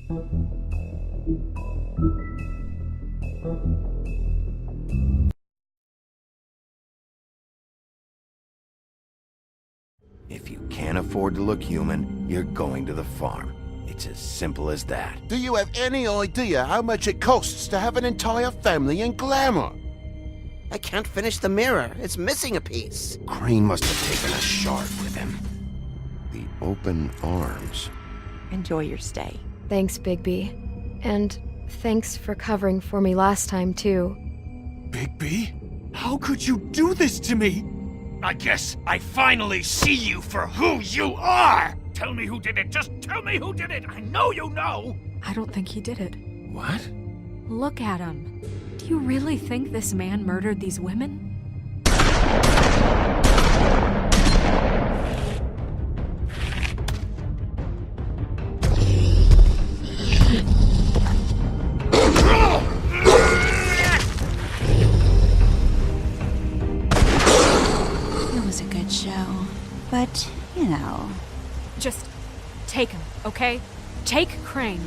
If you can't afford to look human, you're going to the farm. It's as simple as that. Do you have any idea how much it costs to have an entire family in Glamour? I can't finish the mirror. It's missing a piece. Crane must have taken a shard with him. The open arms. Enjoy your stay. Thanks, Bigby. And thanks for covering for me last time, too. Bigby? How could you do this to me? I guess I finally see you for who you are! Tell me who did it! Just tell me who did it! I know you know! I don't think he did it. What? Look at him. Do you really think this man murdered these women? It was a good show. But, you know... Just take him, okay? Take Crane.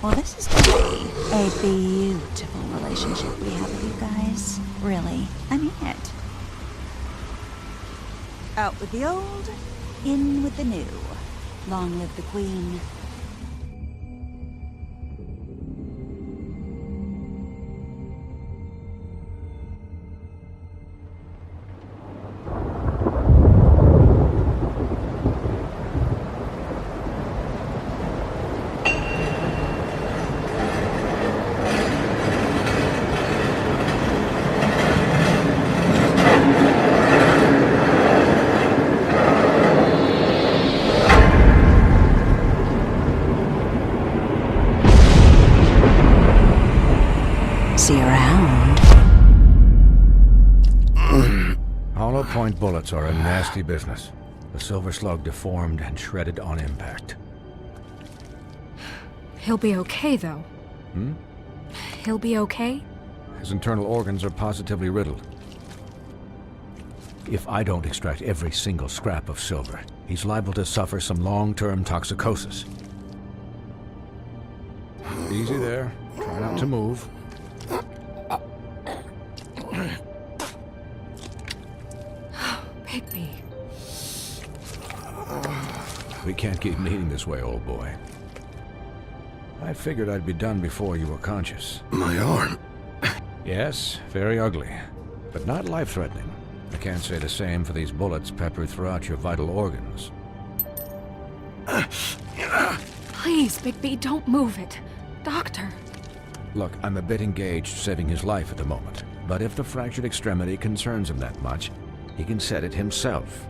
Well, this is gonna be a beautiful relationship we have with you guys. Really. I mean it. Out with the old, in with the new. Long live the Queen. See you around. Hollow point bullets are a nasty business. The Silver Slug deformed and shredded on impact. He'll be okay, though. He'll be okay? His internal organs are positively riddled. If I don't extract every single scrap of silver, he's liable to suffer some long-term toxicosis. Easy there. Try not to move. Bigby. We can't keep meeting this way, old boy. I figured I'd be done before you were conscious. My arm. Yes, very ugly, but not life-threatening. I can't say the same for these bullets peppered throughout your vital organs. Please, Bigby, don't move it. Doctor. Look, I'm a bit engaged saving his life at the moment, but if the fractured extremity concerns him that much, he can set it himself.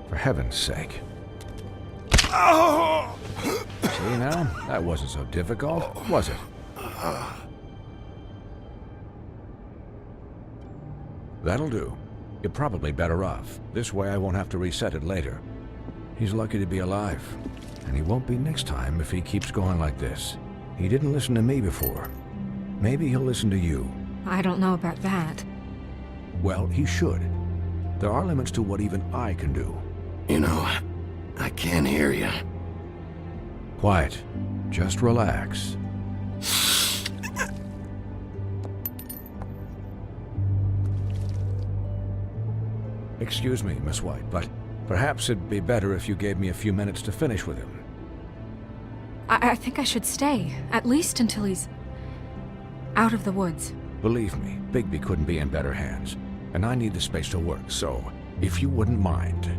For heaven's sake. See now? That wasn't so difficult, was it? That'll do. You're probably better off. This way I won't have to reset it later. He's lucky to be alive. And he won't be next time if he keeps going like this. He didn't listen to me before. Maybe he'll listen to you. I don't know about that. Well, he should. There are limits to what even I can do. You know, I can't hear you. Quiet. Just relax. Excuse me, Miss White, but perhaps it'd be better if you gave me a few minutes to finish with him. I think I should stay, at least until he's out of the woods. Believe me, Bigby couldn't be in better hands, and I need the space to work, so if you wouldn't mind,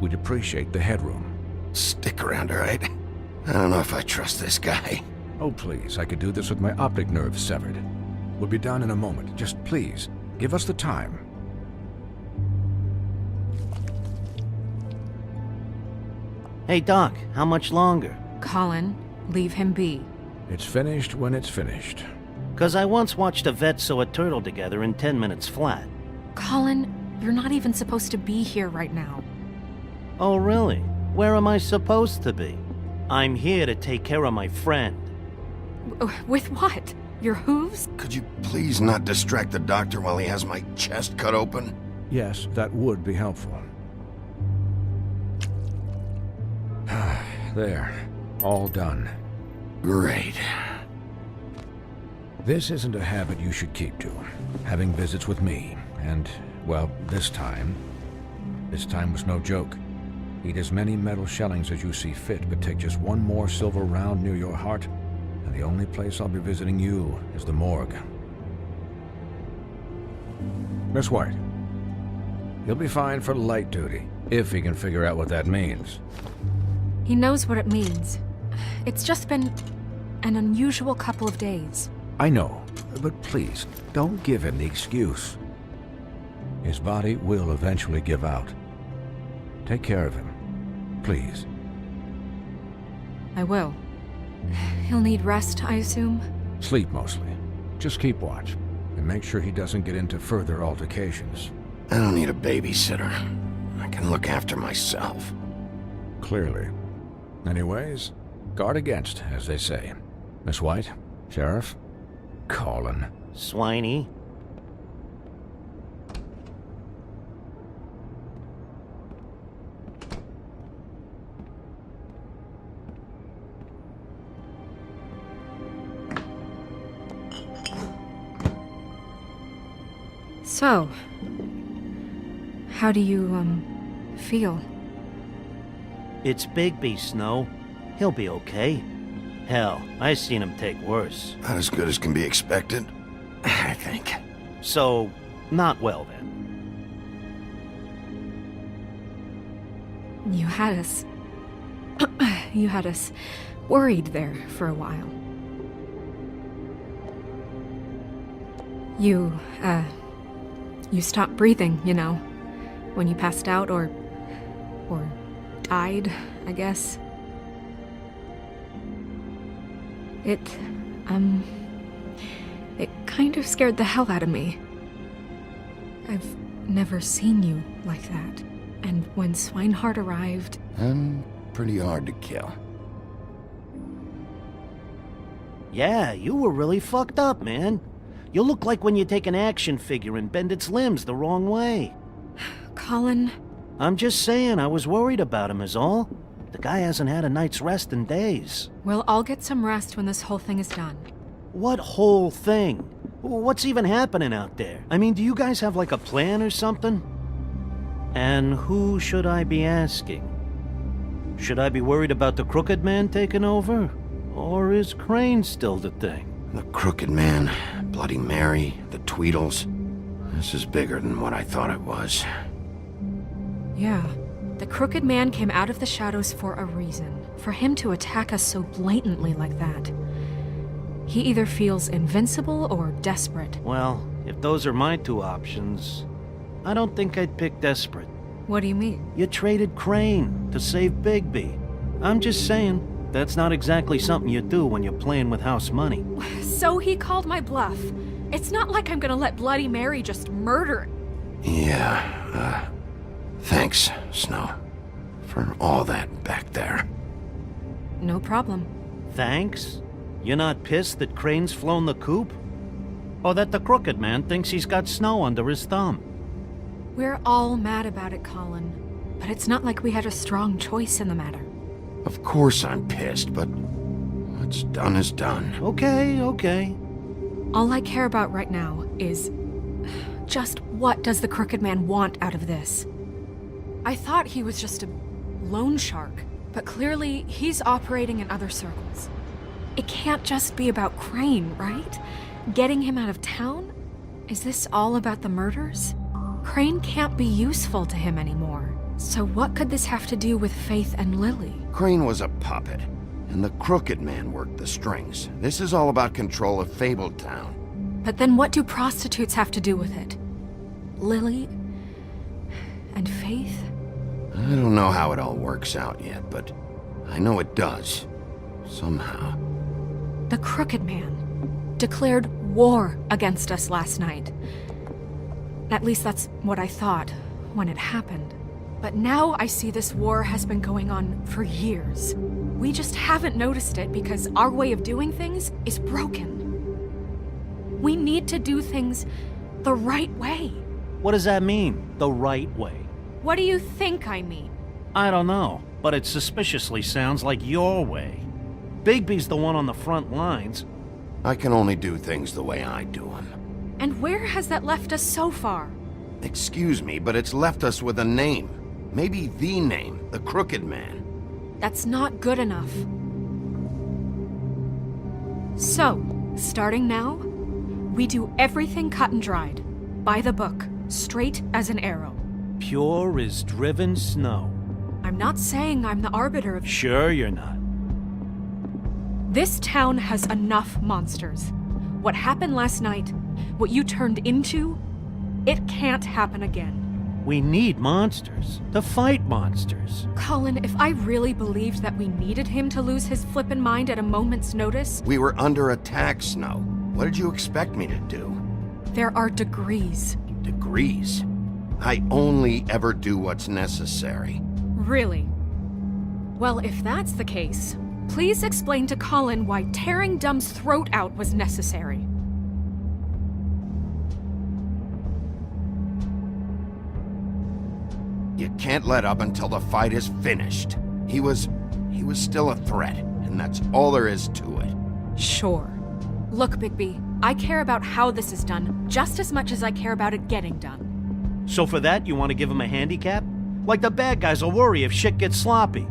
we'd appreciate the headroom. Stick around, all right? I don't know if I trust this guy. Oh, please, I could do this with my optic nerve severed. We'll be down in a moment. Just please, give us the time. Hey, Doc, how much longer? Colin, leave him be. It's finished when it's finished. 'Cause I once watched a vet sew a turtle together in 10 minutes flat. Colin, you're not even supposed to be here right now. Oh, really? Where am I supposed to be? I'm here to take care of my friend. With what? Your hooves? Could you please not distract the doctor while he has my chest cut open? Yes, that would be helpful. There. All done. Great. This isn't a habit you should keep to. Having visits with me. And, well, this time was no joke. Eat as many metal shellings as you see fit, but take just one more silver round near your heart, and the only place I'll be visiting you is the morgue. Miss White, he'll be fine for light duty, if he can figure out what that means. He knows what it means. It's just been an unusual couple of days. I know, but please, don't give him the excuse. His body will eventually give out. Take care of him, please. I will. He'll need rest, I assume? Sleep mostly. Just keep watch, and make sure he doesn't get into further altercations. I don't need a babysitter. I can look after myself. Clearly. Anyways, guard against, as they say. Miss White, Sheriff, Colin. Swiney. So, how do you, feel? It's Bigby, Snow. He'll be okay. Hell, I seen him take worse. Not as good as can be expected, I think. So, not well then. You had us... you had us worried there for a while. You stopped breathing, you know, when you passed out or died, I guess. It kind of scared the hell out of me. I've never seen you like that. And when Swinehart arrived... I'm pretty hard to kill. Yeah, you were really fucked up, man. You look like when you take an action figure and bend its limbs the wrong way. Colin... I'm just saying, I was worried about him is all. The guy hasn't had a night's rest in days. We'll all get some rest when this whole thing is done. What whole thing? What's even happening out there? I mean, do you guys have like a plan or something? And who should I be asking? Should I be worried about the Crooked Man taking over? Or is Crane still the thing? The Crooked Man, Bloody Mary, the Tweedles. This is bigger than what I thought it was. Yeah. The Crooked Man came out of the shadows for a reason. For him to attack us so blatantly like that. He either feels invincible or desperate. Well, if those are my two options, I don't think I'd pick desperate. What do you mean? You traded Crane to save Bigby. I'm just saying, that's not exactly something you do when you're playing with house money. So he called my bluff. It's not like I'm gonna let Bloody Mary just murder... Yeah, thanks, Snow. For all that back there. No problem. Thanks? You're not pissed that Crane's flown the coop? Or that the Crooked Man thinks he's got Snow under his thumb? We're all mad about it, Colin. But it's not like we had a strong choice in the matter. Of course I'm pissed, but what's done is done. Okay. All I care about right now is... just what does the Crooked Man want out of this? I thought he was just a loan shark, but clearly he's operating in other circles. It can't just be about Crane, right? Getting him out of town? Is this all about the murders? Crane can't be useful to him anymore. So what could this have to do with Faith and Lily? Crane was a puppet, and the Crooked Man worked the strings. This is all about control of Fabletown. But then what do prostitutes have to do with it? Lily? And Faith? I don't know how it all works out yet, but I know it does. Somehow. The Crooked Man declared war against us last night. At least that's what I thought when it happened. But now I see this war has been going on for years. We just haven't noticed it because our way of doing things is broken. We need to do things the right way. What does that mean, the right way? What do you think I mean? I don't know, but it suspiciously sounds like your way. Bigby's the one on the front lines. I can only do things the way I do them. And where has that left us so far? Excuse me, but it's left us with a name. Maybe the name, the Crooked Man. That's not good enough. So, starting now, we do everything cut and dried. By the book, straight as an arrow. Pure as driven snow. I'm not saying I'm the arbiter of... Sure you're not. This town has enough monsters. What happened last night, what you turned into, it can't happen again. We need monsters. To fight monsters. Colin, if I really believed that we needed him to lose his flippin' mind at a moment's notice... We were under attack, Snow. What did you expect me to do? There are degrees. Degrees? I only ever do what's necessary. Really? Well, if that's the case, please explain to Colin why tearing Dumb's throat out was necessary. You can't let up until the fight is finished. He was still a threat, and that's all there is to it. Sure. Look, Bigby, I care about how this is done just as much as I care about it getting done. So for that, you want to give him a handicap? Like the bad guys will worry if shit gets sloppy.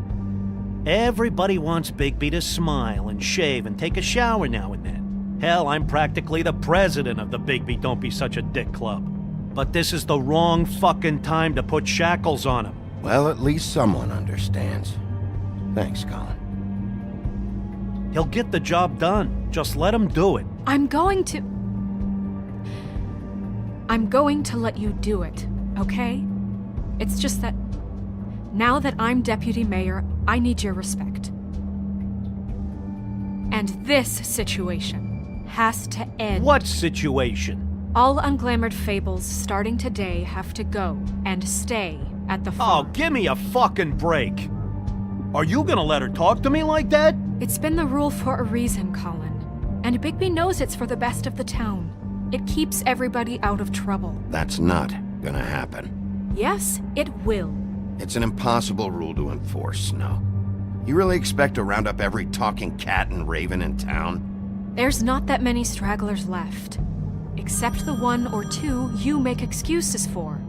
Everybody wants Bigby to smile and shave and take a shower now and then. Hell, I'm practically the president of the Bigby Don't Be Such a Dick Club. But this is the wrong fucking time to put shackles on him. Well, at least someone understands. Thanks, Colin. He'll get the job done. Just let him do it. I'm going to let you do it, okay? It's just that now that I'm deputy mayor, I need your respect. And this situation has to end. What situation? All unglamored fables starting today have to go and stay at the Oh, farm. give me a fucking break. Are you gonna let her talk to me like that? It's been the rule for a reason, Colin. And Bigby knows it's for the best of the town. It keeps everybody out of trouble. That's not gonna happen. Yes, it will. It's an impossible rule to enforce, Snow. You really expect to round up every talking cat and raven in town? There's not that many stragglers left. Except the one or two you make excuses for.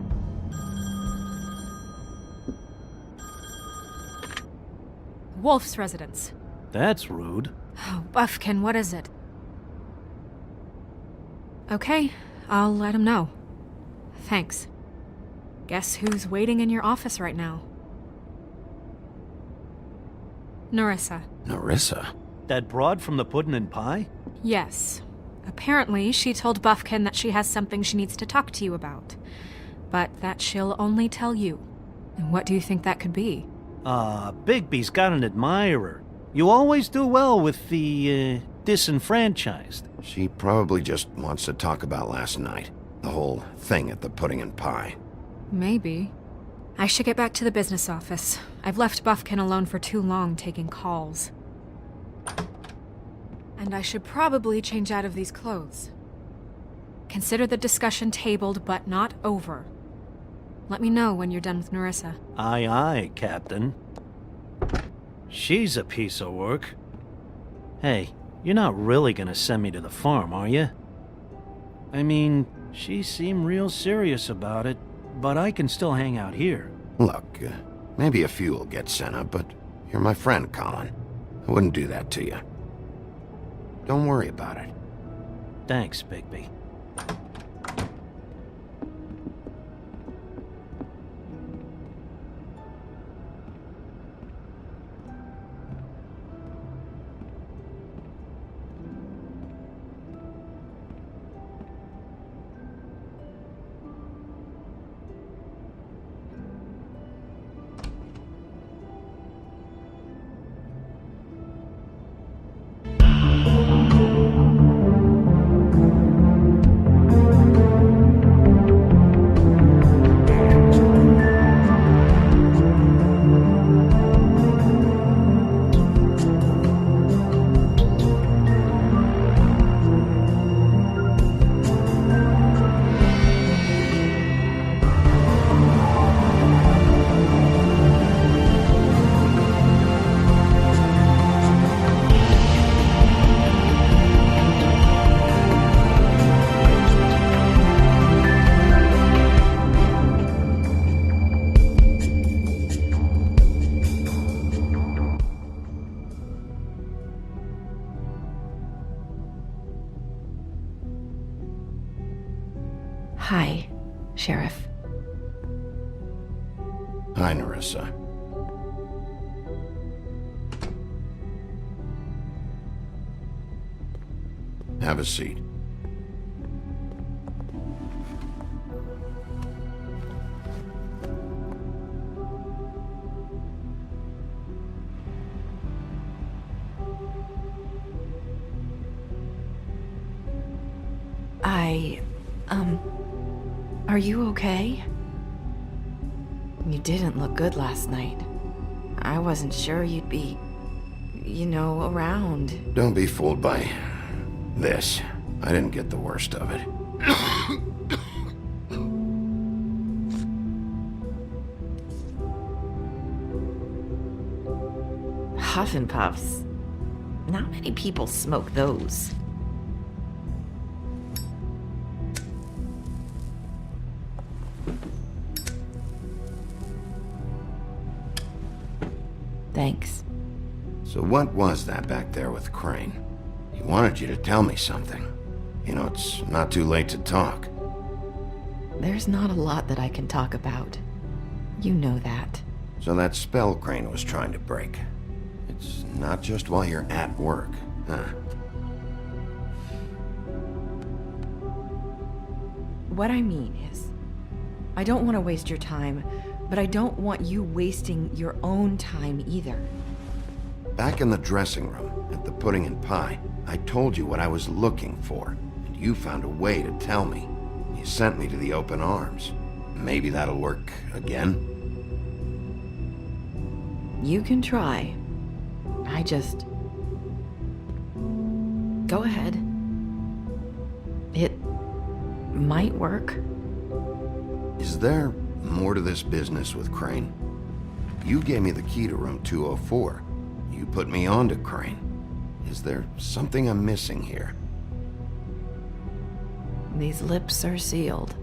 Wolf's residence. That's rude. Oh, Buffkin, what is it? Okay, I'll let him know. Thanks. Guess who's waiting in your office right now? Nerissa. Nerissa? That broad from the Puddin' and Pie? Yes. Apparently, she told Buffkin that she has something she needs to talk to you about. But that she'll only tell you. And what do you think that could be? Bigby's got an admirer. You always do well with the, disenfranchised. She probably just wants to talk about last night. The whole thing at the Pudding and Pie. Maybe. I should get back to the business office. I've left Buffkin alone for too long taking calls. And I should probably change out of these clothes. Consider the discussion tabled, but not over. Let me know when you're done with Nerissa. Aye, aye, Captain. She's a piece of work. Hey, you're not really gonna send me to the farm, are you? I mean, she seemed real serious about it, but I can still hang out here. Look, maybe a few will get sent up, but you're my friend, Colin. I wouldn't do that to you. Don't worry about it. Thanks, Bigby. Sheriff. Hi, Nerissa. Have a seat. Are you okay? You didn't look good last night. I wasn't sure you'd be, around. Don't be fooled by this. I didn't get the worst of it. Huff and Puffs. Not many people smoke those. Thanks. So what was that back there with Crane? He wanted you to tell me something. You know, it's not too late to talk. There's not a lot that I can talk about. You know that. So that spell Crane was trying to break. It's not just while you're at work, huh? What I mean is, I don't want to waste your time, but I don't want you wasting your own time either. Back in the dressing room, at the pudding and pie, I told you what I was looking for, and you found a way to tell me. You sent me to the open arms. Maybe that'll work again? You can try. Go ahead. It might work. Is there more to this business with Crane? You gave me the key to room 204. You put me on to Crane. Is there something I'm missing here? These lips are sealed.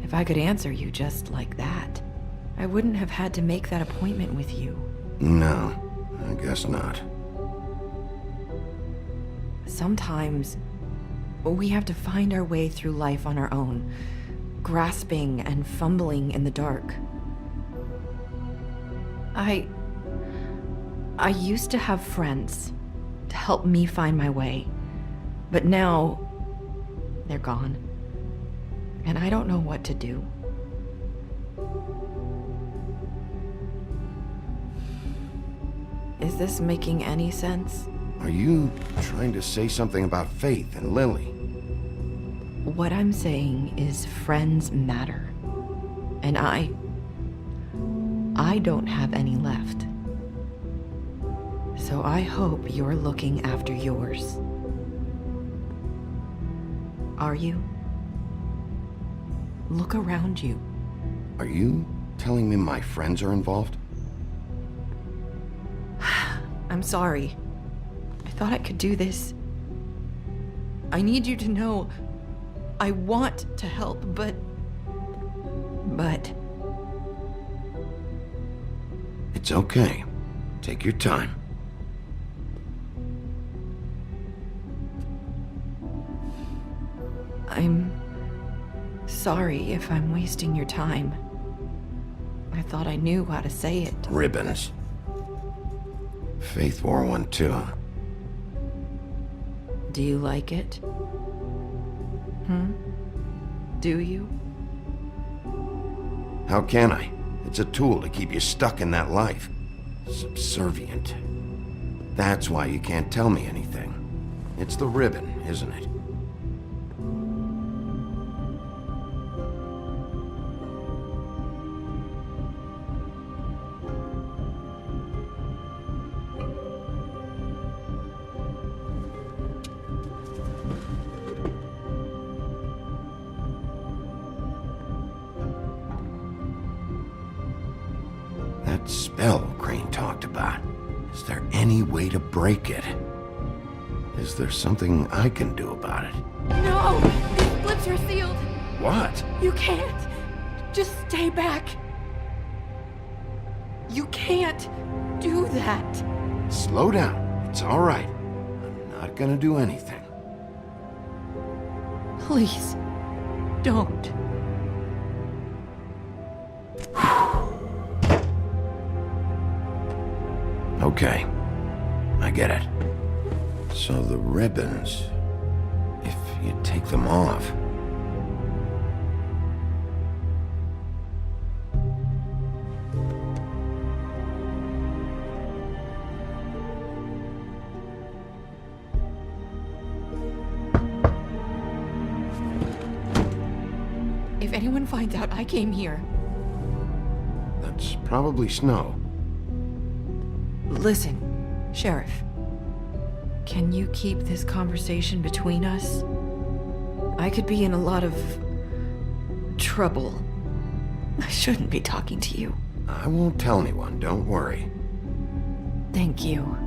If I could answer you just like that, I wouldn't have had to make that appointment with you. No, I guess not. Sometimes, we have to find our way through life on our own, grasping and fumbling in the dark. I used to have friends to help me find my way, but now they're gone, and I don't know what to do. Is this making any sense? Are you trying to say something about Faith and Lily? What I'm saying is friends matter, and I don't have any left. So I hope you're looking after yours. Are you? Look around you. Are you telling me my friends are involved? I'm sorry. I thought I could do this. I need you to know I want to help, but... It's okay. Take your time. I'm sorry if I'm wasting your time. I thought I knew how to say it. Ribbons. Faith wore one too. Do you like it? Do you? How can I? It's a tool to keep you stuck in that life. Subservient. That's why you can't tell me anything. It's the ribbon, isn't it? That spell Crane talked about. Is there any way to break it? Is there something I can do about it? No! These lips are sealed! What? You can't! Just stay back! You can't do that! Slow down. It's all right. I'm not gonna do anything. Please, don't. Okay. I get it. So the ribbons... if you take them off... If anyone finds out I came here... That's probably Snow. Listen, Sheriff. Can you keep this conversation between us? I could be in a lot of... trouble. I shouldn't be talking to you. I won't tell anyone, don't worry. Thank you.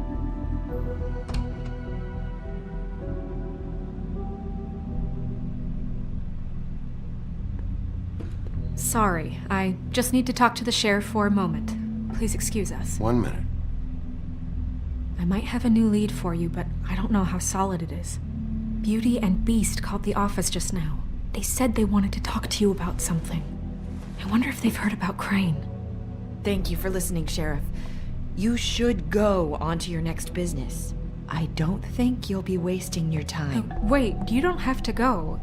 Sorry, I just need to talk to the sheriff for a moment. Please excuse us. 1 minute. I might have a new lead for you, but I don't know how solid it is. Beauty and Beast called the office just now. They said they wanted to talk to you about something. I wonder if they've heard about Crane. Thank you for listening, Sheriff. You should go on to your next business. I don't think you'll be wasting your time. Wait, you don't have to go.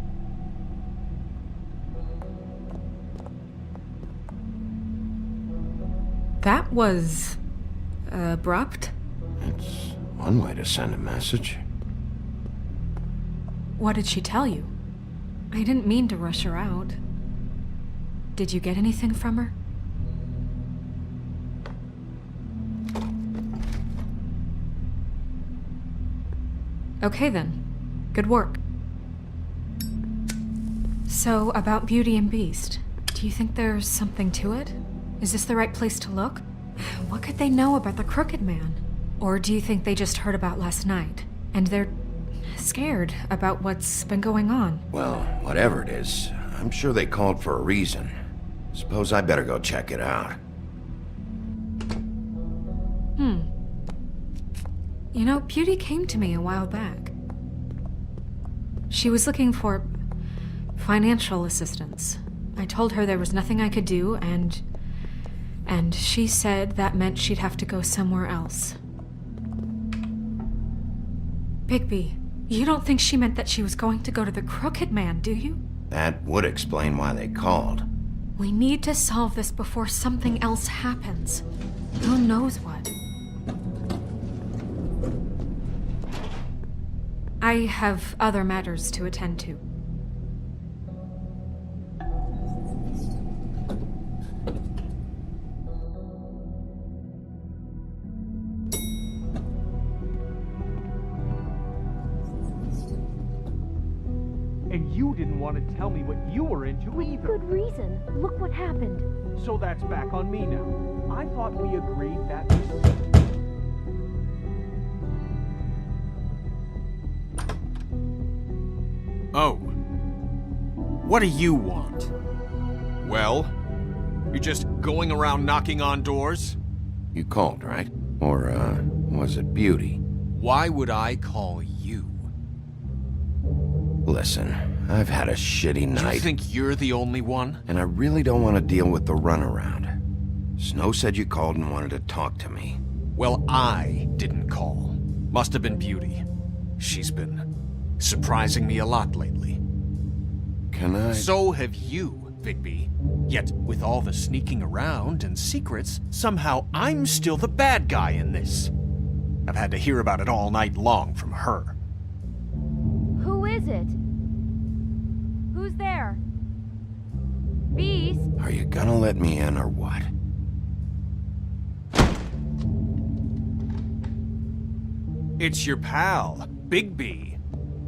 That was... abrupt? It's one way to send a message. What did she tell you? I didn't mean to rush her out. Did you get anything from her? Okay then. Good work. So, about Beauty and Beast, do you think there's something to it? Is this the right place to look? What could they know about the Crooked Man? Or do you think they just heard about last night, and they're scared about what's been going on? Well, whatever it is, I'm sure they called for a reason. Suppose I better go check it out. You know, Beauty came to me a while back. She was looking for financial assistance. I told her there was nothing I could do, and she said that meant she'd have to go somewhere else. Bigby, you don't think she meant that she was going to go to the Crooked Man, do you? That would explain why they called. We need to solve this before something else happens. Who knows what? I have other matters to attend to. And you didn't want to tell me what you were into either. Good reason. Look what happened. So that's back on me now. I thought we agreed that... Oh. What do you want? Well, you're just going around knocking on doors? You called, right? Or, was it Beauty? Why would I call you? Listen, I've had a shitty night. Do you think you're the only one? And I really don't want to deal with the runaround. Snow said you called and wanted to talk to me. Well, I didn't call. Must have been Beauty. She's been surprising me a lot lately. Can I... So have you, Bigby. Yet, with all the sneaking around and secrets, somehow I'm still the bad guy in this. I've had to hear about it all night long from her. Who is it? Who's there? Beast? Are you gonna let me in or what? It's your pal, Bigby.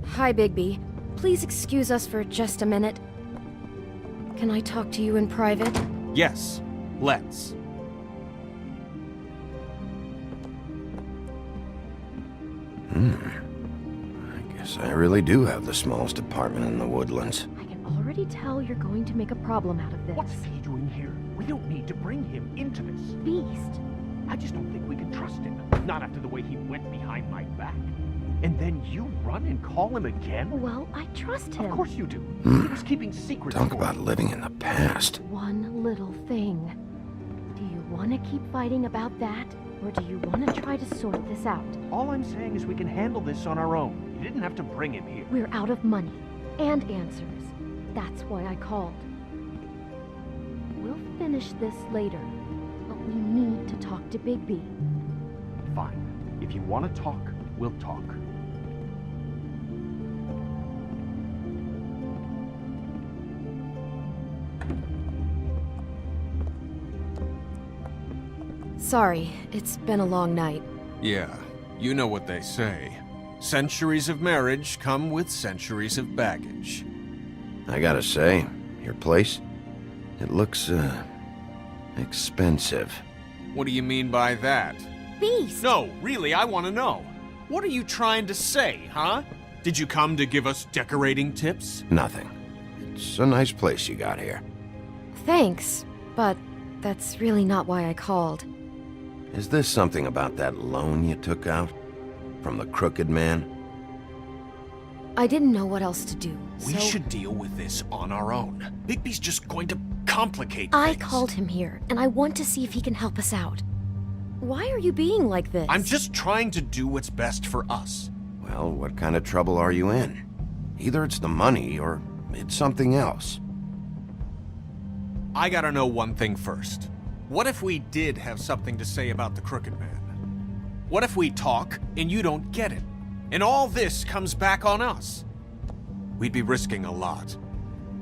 Hi, Bigby. Please excuse us for just a minute. Can I talk to you in private? Yes, let's. I guess I really do have the smallest apartment in the Woodlands. I can already tell you're going to make a problem out of this. What's he doing here? We don't need to bring him into this. Beast? I just don't think we can trust him. Not after the way he went behind my back. And then you run and call him again? Well, I trust him. Of course you do. He was keeping secrets Talk for about you. living in the past. One little thing. Do you want to keep fighting about that? Or do you want to try to sort this out? All I'm saying is we can handle this on our own. You didn't have to bring him here. We're out of money and answers. That's why I called. We'll finish this later, but we need to talk to Bigby. Fine. If you want to talk, we'll talk. Sorry, it's been a long night. Yeah, you know what they say. Centuries of marriage come with centuries of baggage. I gotta say, your place, it looks, expensive. What do you mean by that? Beast! No, really, I want to know. What are you trying to say, huh? Did you come to give us decorating tips? Nothing. It's a nice place you got here. Thanks, but that's really not why I called. Is this something about that loan you took out? From the Crooked Man? I didn't know what else to do, We so should deal with this on our own. Bigby's just going to complicate I things. called him here, and I want to see if he can help us out. Why are you being like this? I'm just trying to do what's best for us. Well, what kind of trouble are you in? Either it's the money, or it's something else. I gotta know one thing first. What if we did have something to say about the Crooked Man? What if we talk and you don't get it? And all this comes back on us? We'd be risking a lot.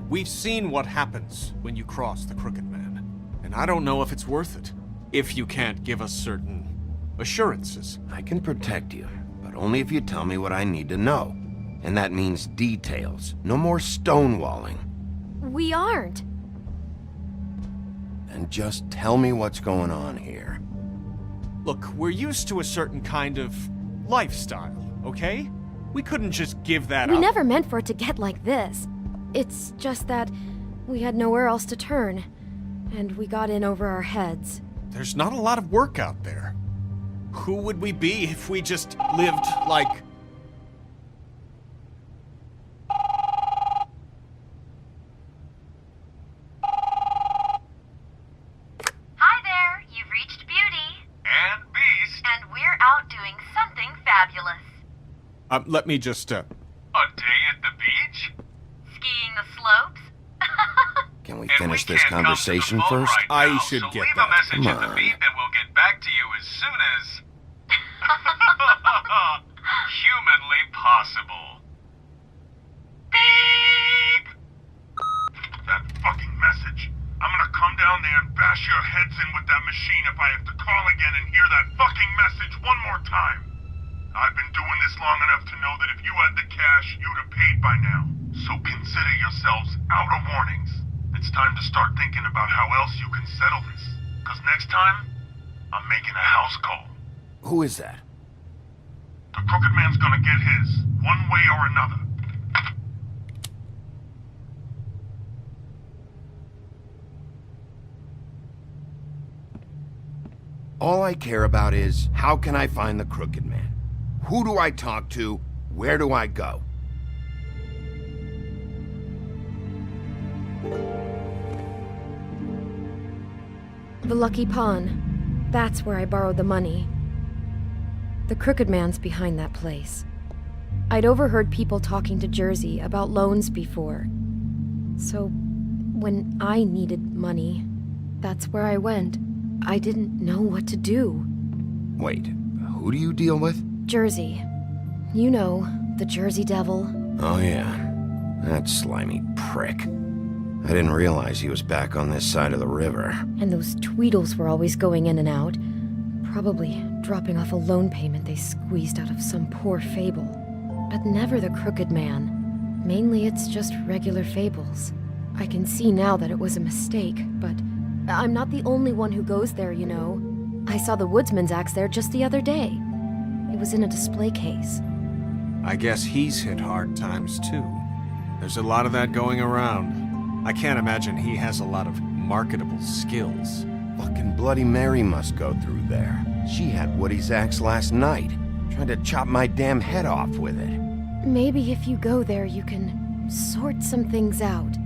We've seen what happens when you cross the Crooked Man. And I don't know if it's worth it. If you can't give us certain assurances. I can protect you, but only if you tell me what I need to know. And that means details. No more stonewalling. We aren't. And just tell me what's going on here. Look, we're used to a certain kind of lifestyle, okay? We couldn't just give that We up. never meant for it to get like this. It's just that we had nowhere else to turn, and we got in over our heads. There's not a lot of work out there. Who would we be if we just lived like... Hi there, you've reached Beauty. And Beast? And we're out doing something fabulous. Let me just, A day at the beach? Skiing the slopes? Can we And finish we this can't come to the conversation phone first? right I now, should so get leave that. a message Come at the on. beep and we'll get back to you as soon as... humanly possible. Beep! That fucking message. I'm gonna come down there and bash your heads in with that machine if I have to call again and hear that fucking message one more time. I've been doing this long enough to know that if you had the cash, you'd have paid by now. So consider yourselves out of warnings. It's time to start thinking about how else you can settle this. Because next time, I'm making a house call. Who is that? The Crooked Man's gonna get his, one way or another. All I care about is, how can I find the Crooked Man? Who do I talk to? Where do I go? The Lucky Pawn. That's where I borrowed the money. The Crooked Man's behind that place. I'd overheard people talking to Jersey about loans before. So, when I needed money, that's where I went. I didn't know what to do. Wait, who do you deal with? Jersey. You know, the Jersey Devil. Oh yeah, that slimy prick. I didn't realize he was back on this side of the river. And those Tweedles were always going in and out. Probably dropping off a loan payment they squeezed out of some poor fable. But never the Crooked Man. Mainly it's just regular fables. I can see now that it was a mistake, but I'm not the only one who goes there, you know. I saw the Woodsman's axe there just the other day. It was in a display case. I guess he's hit hard times too. There's a lot of that going around. I can't imagine he has a lot of marketable skills. Fucking Bloody Mary must go through there. She had Woody's axe last night. Tried to chop my damn head off with it. Maybe if you go there, you can sort some things out.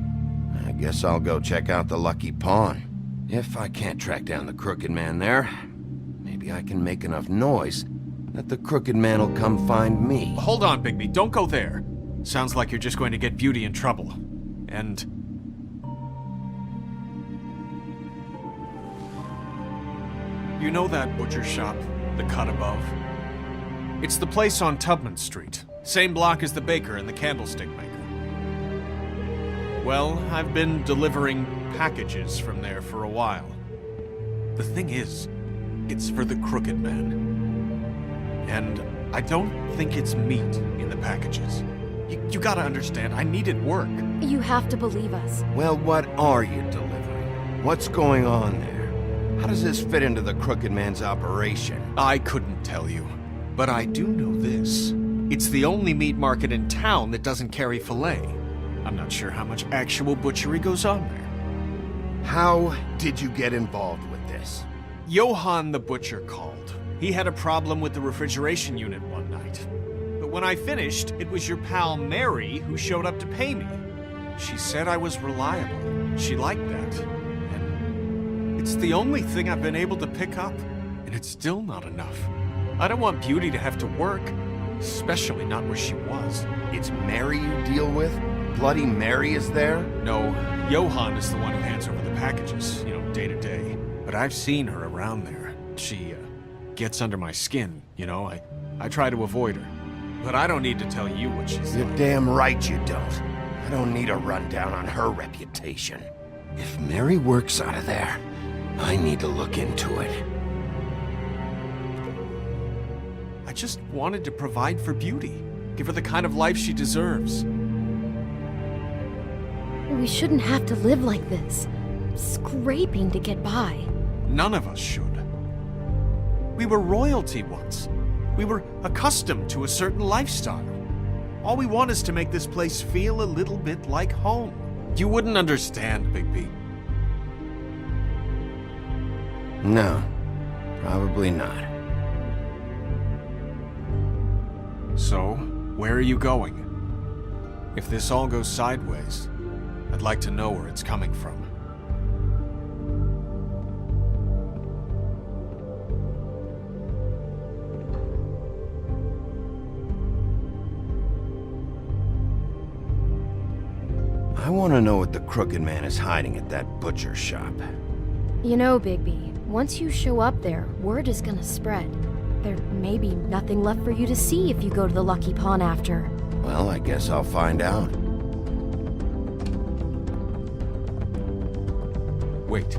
I guess I'll go check out the Lucky Pawn. If I can't track down the Crooked Man there, maybe I can make enough noise that the Crooked Man will come find me. Hold on, Bigby. Don't go there. Sounds like you're just going to get Beauty in trouble. And... you know that butcher shop, the cut above? It's the place on Tubman Street. Same block as the baker and the candlestick maker. Well, I've been delivering packages from there for a while. The thing is, it's for the Crooked Man. And I don't think it's meat in the packages. You gotta understand, I needed work. You have to believe us. Well, what are you delivering? What's going on there? How does this fit into the Crooked Man's operation? I couldn't tell you, but I do know this. It's the only meat market in town that doesn't carry filet. I'm not sure how much actual butchery goes on there. How did you get involved with this? Johann the butcher called. He had a problem with the refrigeration unit one night. But when I finished, it was your pal Mary who showed up to pay me. She said I was reliable. She liked that. And it's the only thing I've been able to pick up, and it's still not enough. I don't want Beauty to have to work, especially not where she was. It's Mary you deal with? Bloody Mary is there? No, Johann is the one who hands over the packages, day to day. But I've seen her around there. She, gets under my skin, I try to avoid her. But I don't need to tell you what she's You're like. damn right you don't. I don't need a rundown on her reputation. If Mary works out of there, I need to look into it. I just wanted to provide for Beauty. Give her the kind of life she deserves. We shouldn't have to live like this, scraping to get by. None of us should. We were royalty once. We were accustomed to a certain lifestyle. All we want is to make this place feel a little bit like home. You wouldn't understand, Bigby. No, probably not. So, where are you going? If this all goes sideways, I'd like to know where it's coming from. I want to know what the Crooked Man is hiding at that butcher shop. You know, Bigby, once you show up there, word is gonna spread. There may be nothing left for you to see if you go to the Lucky Pawn after. Well, I guess I'll find out. Wait,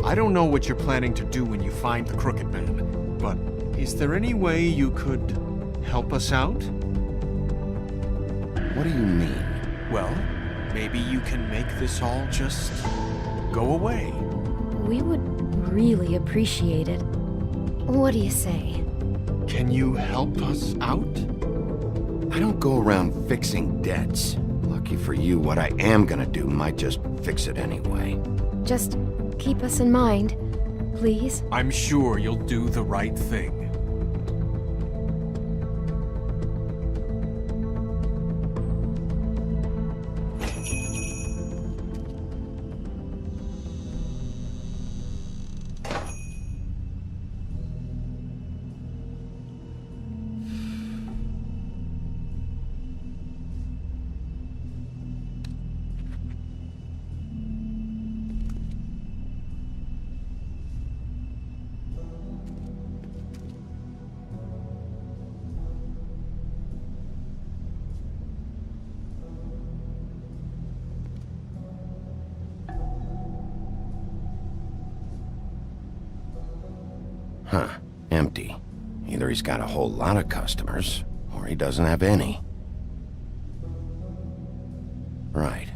I don't know what you're planning to do when you find the Crooked Man, but is there any way you could help us out? What do you mean? Well, maybe you can make this all just go away. We would really appreciate it. What do you say? Can you help us out? I don't go around fixing debts. Lucky for you, what I am gonna do might just fix it anyway. Just keep us in mind, please. I'm sure you'll do the right thing. Huh. Empty. Either he's got a whole lot of customers, or he doesn't have any. Right.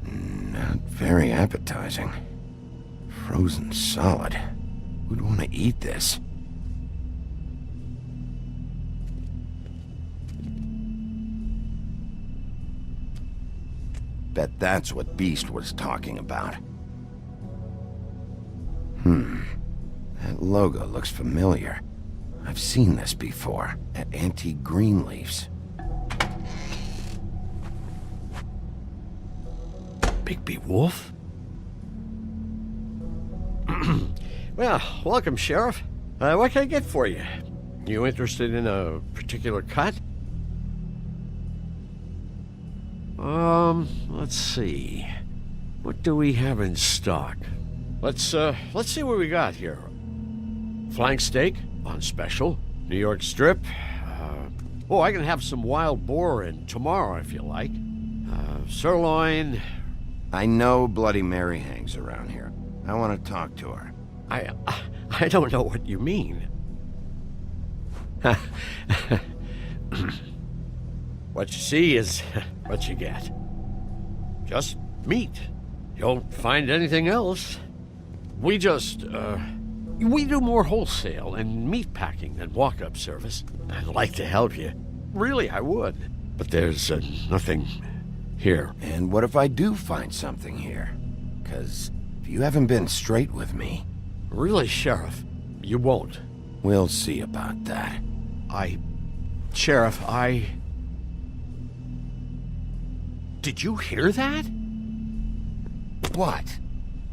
Not very appetizing. Frozen solid. Who'd want to eat this? Bet that's what Beast was talking about. That logo looks familiar. I've seen this before, at Antique Greenleaf's. Bigby Wolf? Well, welcome, Sheriff. What can I get for you? You interested in a particular cut? Let's see. What do we have in stock? Let's see what we got here. Flank steak on special. New York strip. I can have some wild boar in tomorrow if you like. Sirloin. I know Bloody Mary hangs around here. I want to talk to her. I don't know what you mean. What you see is what you get. Just meat. You don't find anything else. We do more wholesale and meat packing than walk-up service. I'd like to help you. Really, I would. But there's nothing here. And what if I do find something here? 'Cause if you haven't been straight with me... Really, Sheriff, you won't. We'll see about that. Sheriff, Did you hear that? What?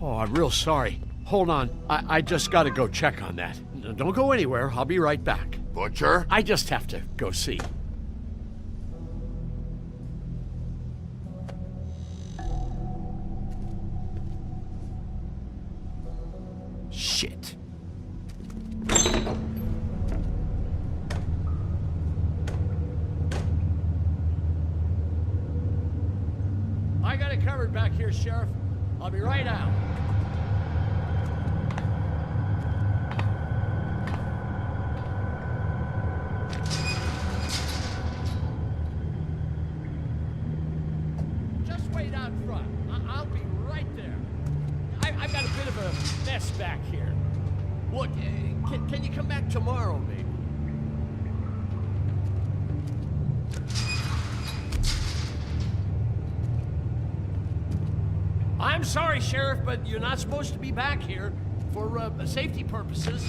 Oh, I'm real sorry. Hold on. I just gotta go check on that. Don't go anywhere. I'll be right back. Butcher? I just have to go see. Shit. I got it covered back here, Sheriff. I'll be right out. Just wait out front. I'll be right there. I've got a bit of a mess back here. Look, can you come back tomorrow, maybe? I'm sorry, Sheriff, but you're not supposed to be back here for safety purposes.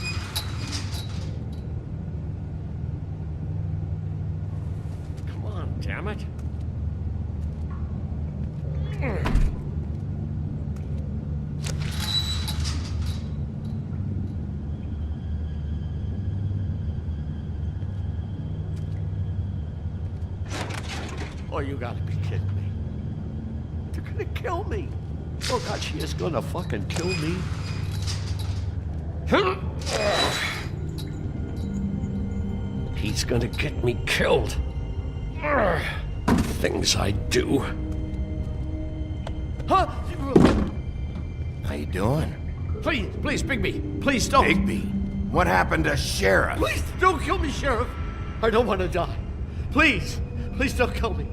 Come on, damn it. Oh, you gotta be kidding me. They're gonna kill me. Oh God, she is gonna fucking kill me. He's gonna get me killed. Things I do. Huh? How you doing? Please, Bigby. Please don't. Bigby? What happened to Sheriff? Please don't kill me, Sheriff. I don't want to die. Please don't kill me.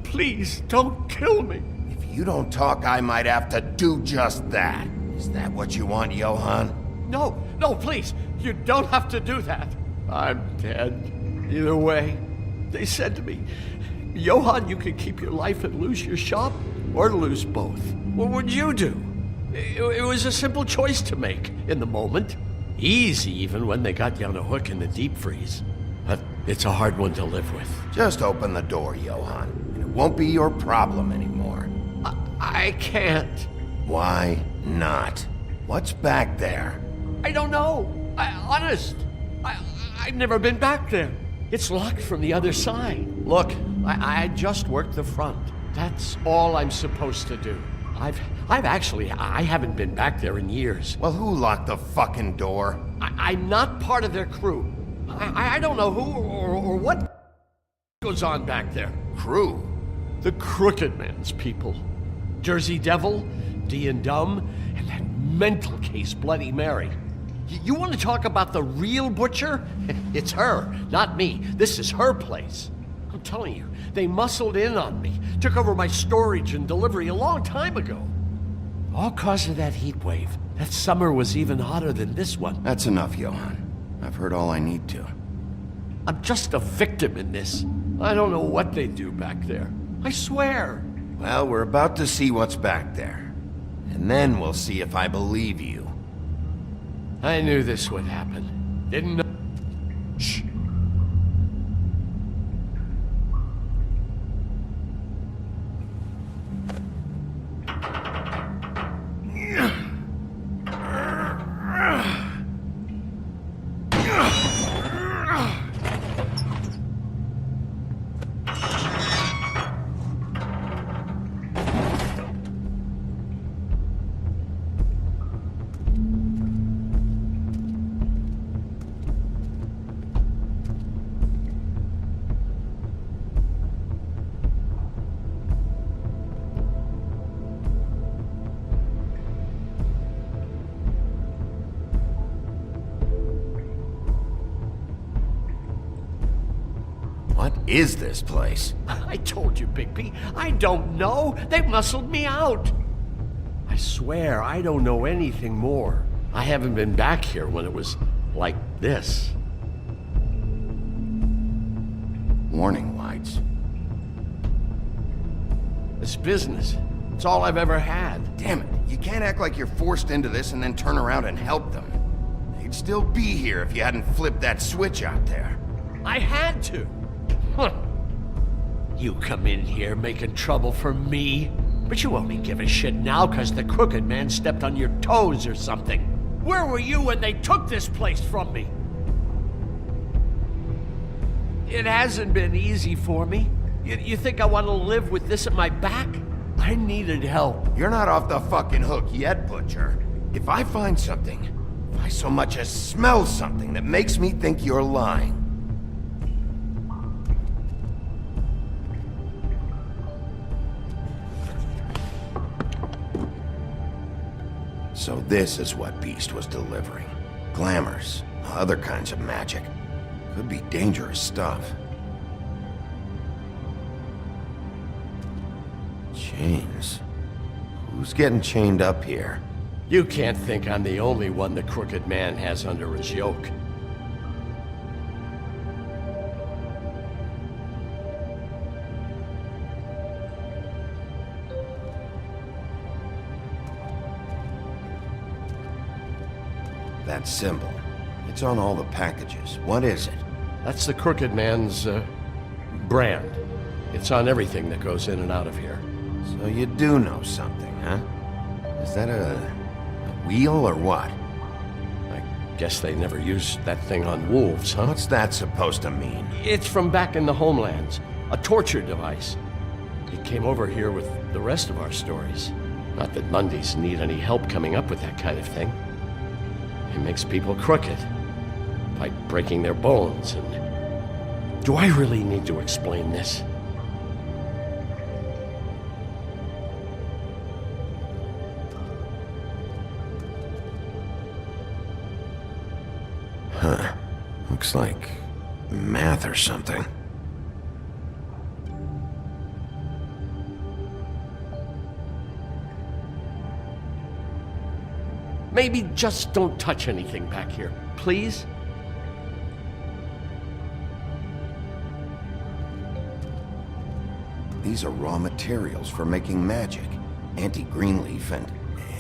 Please don't kill me. If you don't talk, I might have to do just that. Is that what you want, Johan? No, please. You don't have to do that. I'm dead. Either way. They said to me, Johan, you can keep your life and lose your shop, or lose both. What would you do? It was a simple choice to make in the moment. Easy even when they got you on a hook in the deep freeze. But it's a hard one to live with. Just open the door, Johan, and it won't be your problem anymore. I can't. Why not? What's back there? I don't know. Honest. I've never been back there. It's locked from the other side. Look, I just worked the front. That's all I'm supposed to do. I haven't been back there in years. Well, who locked the fucking door? I'm not part of their crew. I don't know who or what goes on back there. Crew? The Crooked Man's people. Jersey Devil, D and Dumb, and that mental case Bloody Mary. You want to talk about the real butcher? It's her, not me. This is her place. I'm telling you, they muscled in on me, took over my storage and delivery a long time ago. All cause of that heat wave. That summer was even hotter than this one. That's enough, Johan. I've heard all I need to. I'm just a victim in this. I don't know what they do back there. I swear. Well, we're about to see what's back there. And then we'll see if I believe you. I knew this would happen. Didn't know. Shh. is this place? I told you, Bigby. I don't know. They muscled me out. I swear, I don't know anything more. I haven't been back here when it was like this. Warning lights. This business, it's all I've ever had. Damn it, you can't act like you're forced into this and then turn around and help them. They'd still be here if you hadn't flipped that switch out there. I had to. Huh. You come in here making trouble for me, but you only give a shit now because the Crooked Man stepped on your toes or something. Where were you when they took this place from me? It hasn't been easy for me. You think I want to live with this at my back? I needed help. You're not off the fucking hook yet, Butcher. If I find something, if I so much as smell something that makes me think you're lying, so this is what Beast was delivering. Glamours, other kinds of magic. Could be dangerous stuff. Chains. Who's getting chained up here? You can't think I'm the only one the Crooked Man has under his yoke. That symbol. It's on all the packages. What is it? That's the Crooked Man's, brand. It's on everything that goes in and out of here. So you do know something, huh? Is that a wheel or what? I guess they never used that thing on wolves, huh? What's that supposed to mean? It's from back in the homelands. A torture device. It came over here with the rest of our stories. Not that Mundies need any help coming up with that kind of thing. It makes people crooked. By breaking their bones and... Do I really need to explain this? Huh. Looks like math or something. Maybe just don't touch anything back here, please? These are raw materials for making magic. Auntie Greenleaf and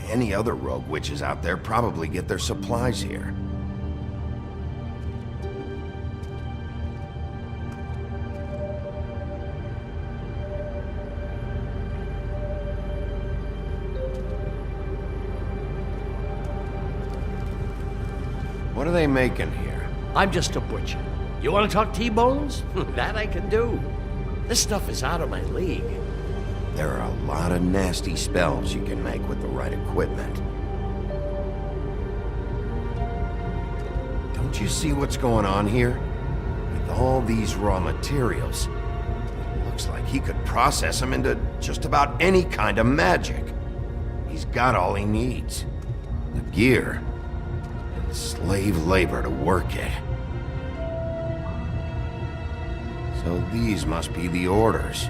any other rogue witches out there probably get their supplies here. What are they making here? I'm just a butcher. You want to talk T-bones? That I can do. This stuff is out of my league. There are a lot of nasty spells you can make with the right equipment. Don't you see what's going on here? With all these raw materials, it looks like he could process them into just about any kind of magic. He's got all he needs. The gear, and slave labor to work it. So these must be the orders.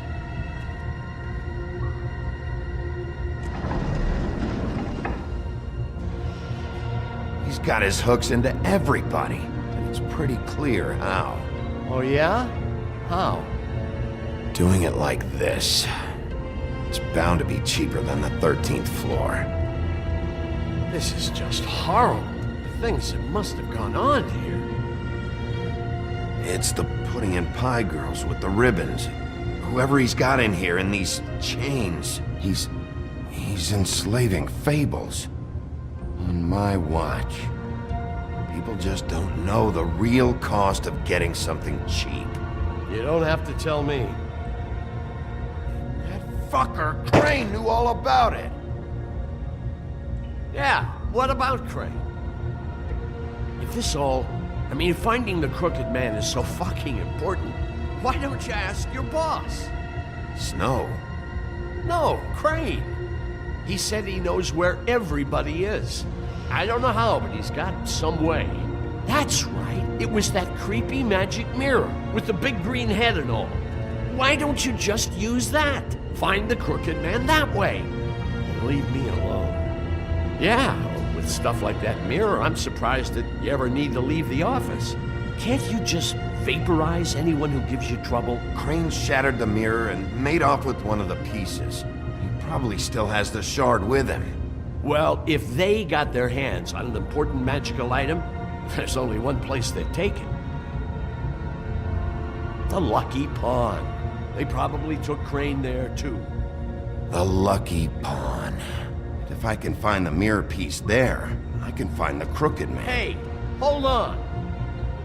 He's got his hooks into everybody, and it's pretty clear how. Oh yeah? How? Doing it like this. It's bound to be cheaper than the 13th floor. This is just horrible. The things that must have gone on here. It's the pudding and pie girls with the ribbons. Whoever he's got in here in these chains, he's enslaving fables. On my watch. People just don't know the real cost of getting something cheap. You don't have to tell me. That fucker Crane knew all about it. Yeah, what about Crane? If this all... I mean, finding the Crooked Man is so fucking important, why don't you ask your boss? Snow? No, Crane. He said he knows where everybody is. I don't know how, but he's got some way. That's right. It was that creepy magic mirror with the big green head and all. Why don't you just use that? Find the Crooked Man that way. And leave me alone. Yeah, with stuff like that mirror, I'm surprised that you ever need to leave the office. Can't you just vaporize anyone who gives you trouble? Crane shattered the mirror and made off with one of the pieces. He probably still has the shard with him. Well, if they got their hands on an important magical item, there's only one place they'd take it. The Lucky Pawn. They probably took Crane there, too. The Lucky Pawn. If I can find the mirror piece there, I can find the Crooked Man. Hey, hold on.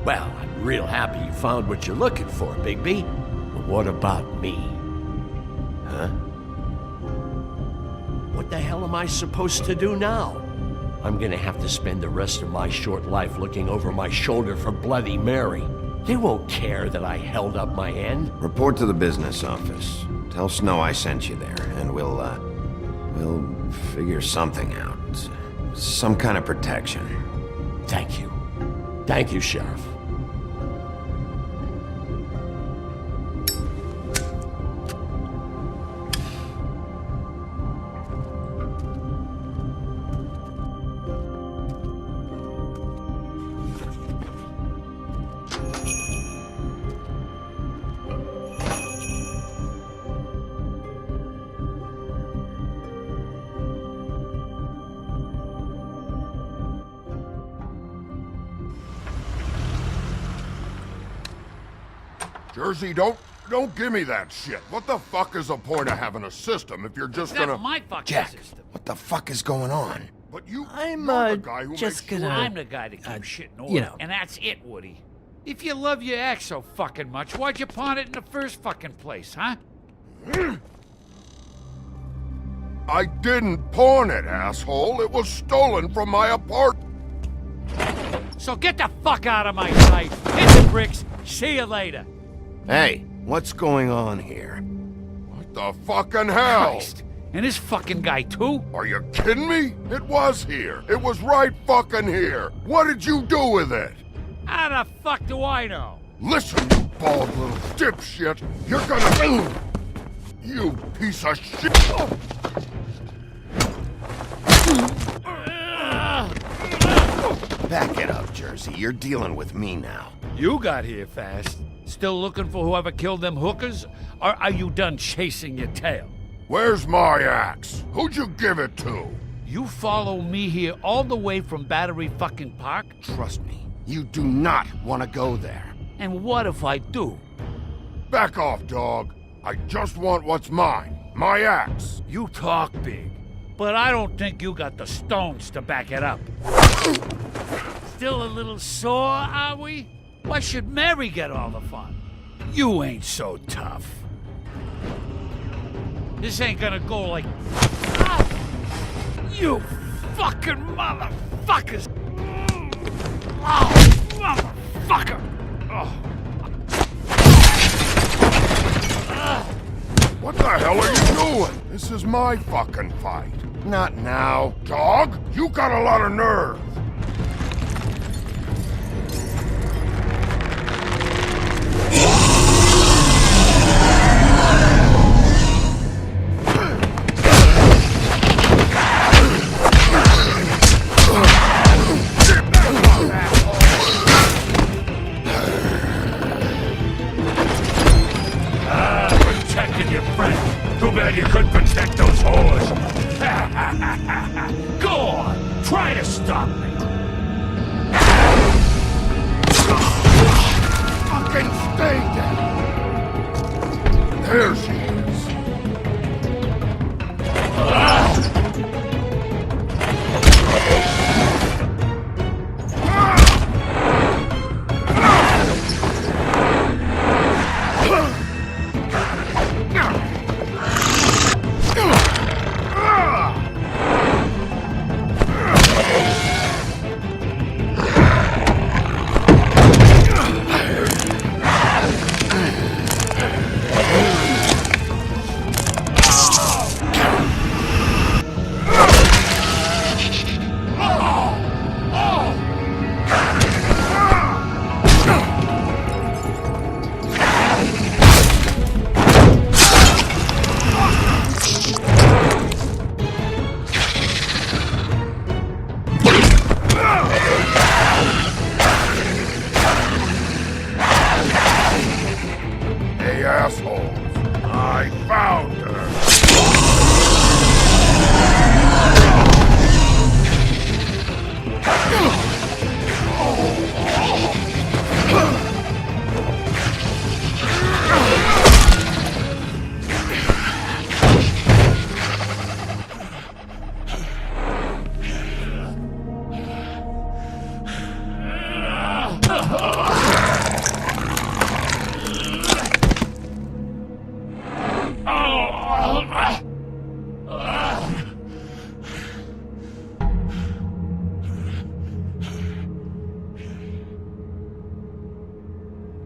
Well, I'm real happy you found what you're looking for, Bigby. But what about me? Huh? What the hell am I supposed to do now? I'm gonna have to spend the rest of my short life looking over my shoulder for Bloody Mary. They won't care that I held up my end. Report to the business office. Tell Snow I sent you there, and we'll figure something out. Some kind of protection. Thank you. Thank you, Sheriff. Jersey, don't give me that shit. What the fuck is the point of having a system if you're just That's gonna... my fucking Jack, system. what the fuck is going on? But you're I'm the guy who just makes gonna. sure... I'm the guy to keep shit in order. you know. And that's it, Woody. If you love your ex so fucking much, why'd you pawn it in the first fucking place, huh? I didn't pawn it, asshole. It was stolen from my apartment. So get the fuck out of my sight. Hit the bricks. See you later. Hey, what's going on here? What the fucking hell? Christ. And this fucking guy, too? Are you kidding me? It was here. It was right fucking here. What did you do with it? How the fuck do I know? Listen, you bald little dipshit. You're gonna... You piece of shit. Back it up, Jersey. You're dealing with me now. You got here fast. Still looking for whoever killed them hookers? Or are you done chasing your tail? Where's my axe? Who'd you give it to? You follow me here all the way from Battery fucking Park? Trust me, you do not want to go there. And what if I do? Back off, dog. I just want what's mine. My axe. You talk big, but I don't think you got the stones to back it up. Still a little sore, are we? Why should Mary get all the fun? You ain't so tough. This ain't gonna go like... Ah! You fucking motherfuckers! Oh, motherfucker! Oh. What the hell are you doing? This is my fucking fight. Not now. Dog, you got a lot of nerve. Protecting your friend. Too bad you couldn't protect those whores. Go on, try to stop me. Fucking stay down. There she is.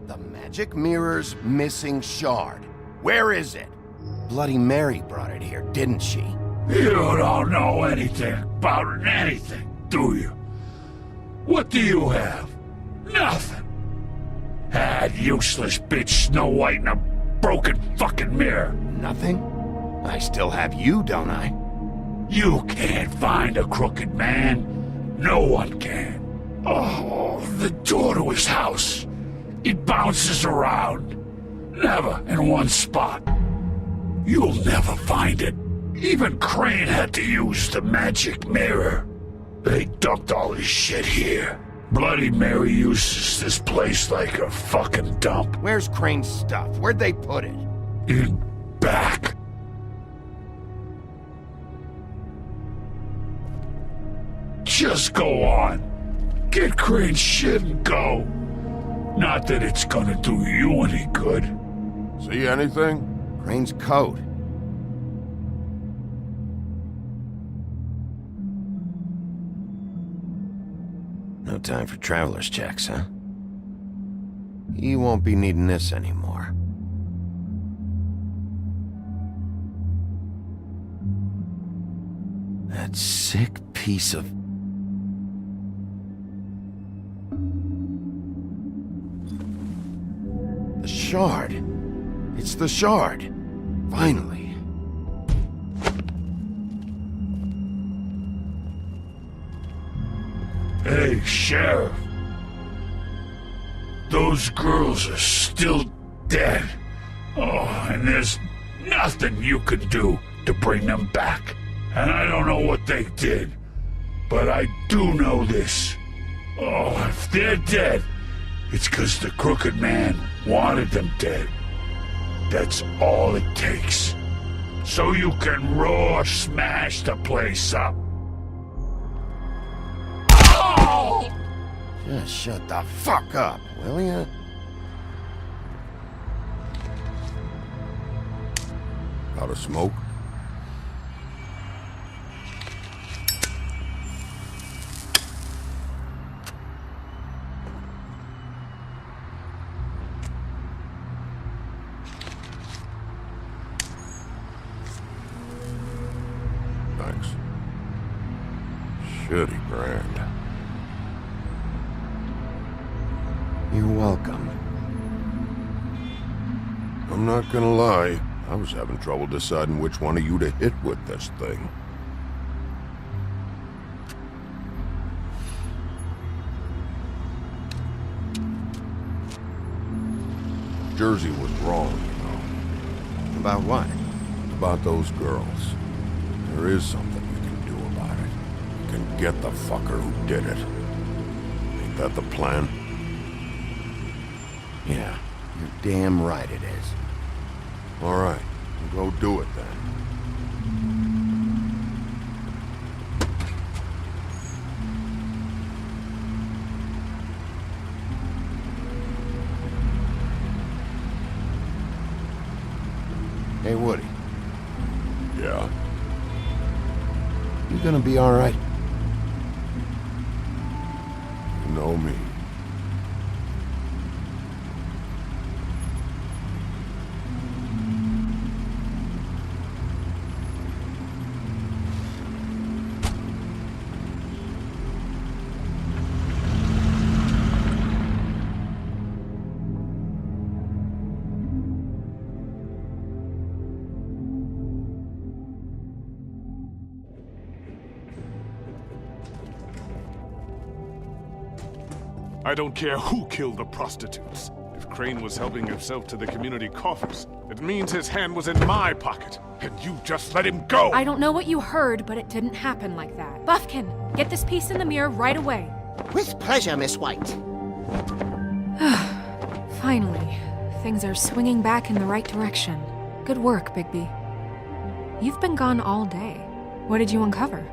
The magic mirror's missing shard. Where is it? Bloody Mary brought it here, didn't she? You don't know anything about anything, do you? What do you have? Nothing. That useless bitch Snow White in a broken fucking mirror. Nothing? I still have you, don't I? You can't find a crooked man. No one can. Oh, the door to his house. It bounces around. Never in one spot. You'll never find it. Even Crane had to use the magic mirror. They dumped all his shit here. Bloody Mary uses this place like a fucking dump. Where's Crane's stuff? Where'd they put it? In back. Just go on. Get Crane's shit and go. Not that it's gonna do you any good. See anything? Crane's coat. No time for traveler's checks, huh? You won't be needing this anymore. That sick piece of... The shard. It's the shard. Finally. Hey, Sheriff. Those girls are still dead. Oh, and there's nothing you can do to bring them back. And I don't know what they did, but I do know this. Oh, if they're dead, it's 'cause the Crooked Man wanted them dead. That's all it takes. So you can roar smash the place up. Oh! Just shut the fuck up, will ya? Out of smoke? Thanks. Shitty brand. You're welcome. I'm not gonna lie, I was having trouble deciding which one of you to hit with this thing. Jersey was wrong, you know. About what? About those girls. There is something you can do about it. You can get the fucker who did it. Ain't that the plan? Yeah, you're damn right it is. All right, we'll go do it then. Hey, Woody. Yeah? You gonna be all right? You know me. I don't care who killed the prostitutes. If Crane was helping himself to the community coffers, it means his hand was in my pocket, and you just let him go! I don't know what you heard, but it didn't happen like that. Buffkin, get this piece in the mirror right away. With pleasure, Miss White. Finally, things are swinging back in the right direction. Good work, Bigby. You've been gone all day. What did you uncover?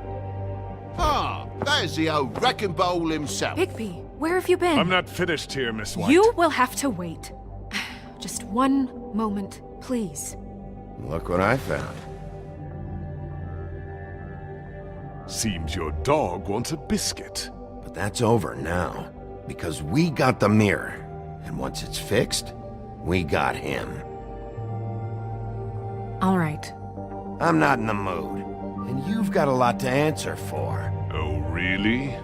Ah, there's the old wrecking bowl himself. Bigby, where have you been? I'm not finished here, Miss White. You will have to wait. Just one moment, please. Look what I found. Seems your dog wants a biscuit. But that's over now, because we got the mirror. And once it's fixed, we got him. All right. I'm not in the mood, and you've got a lot to answer for. Oh, really?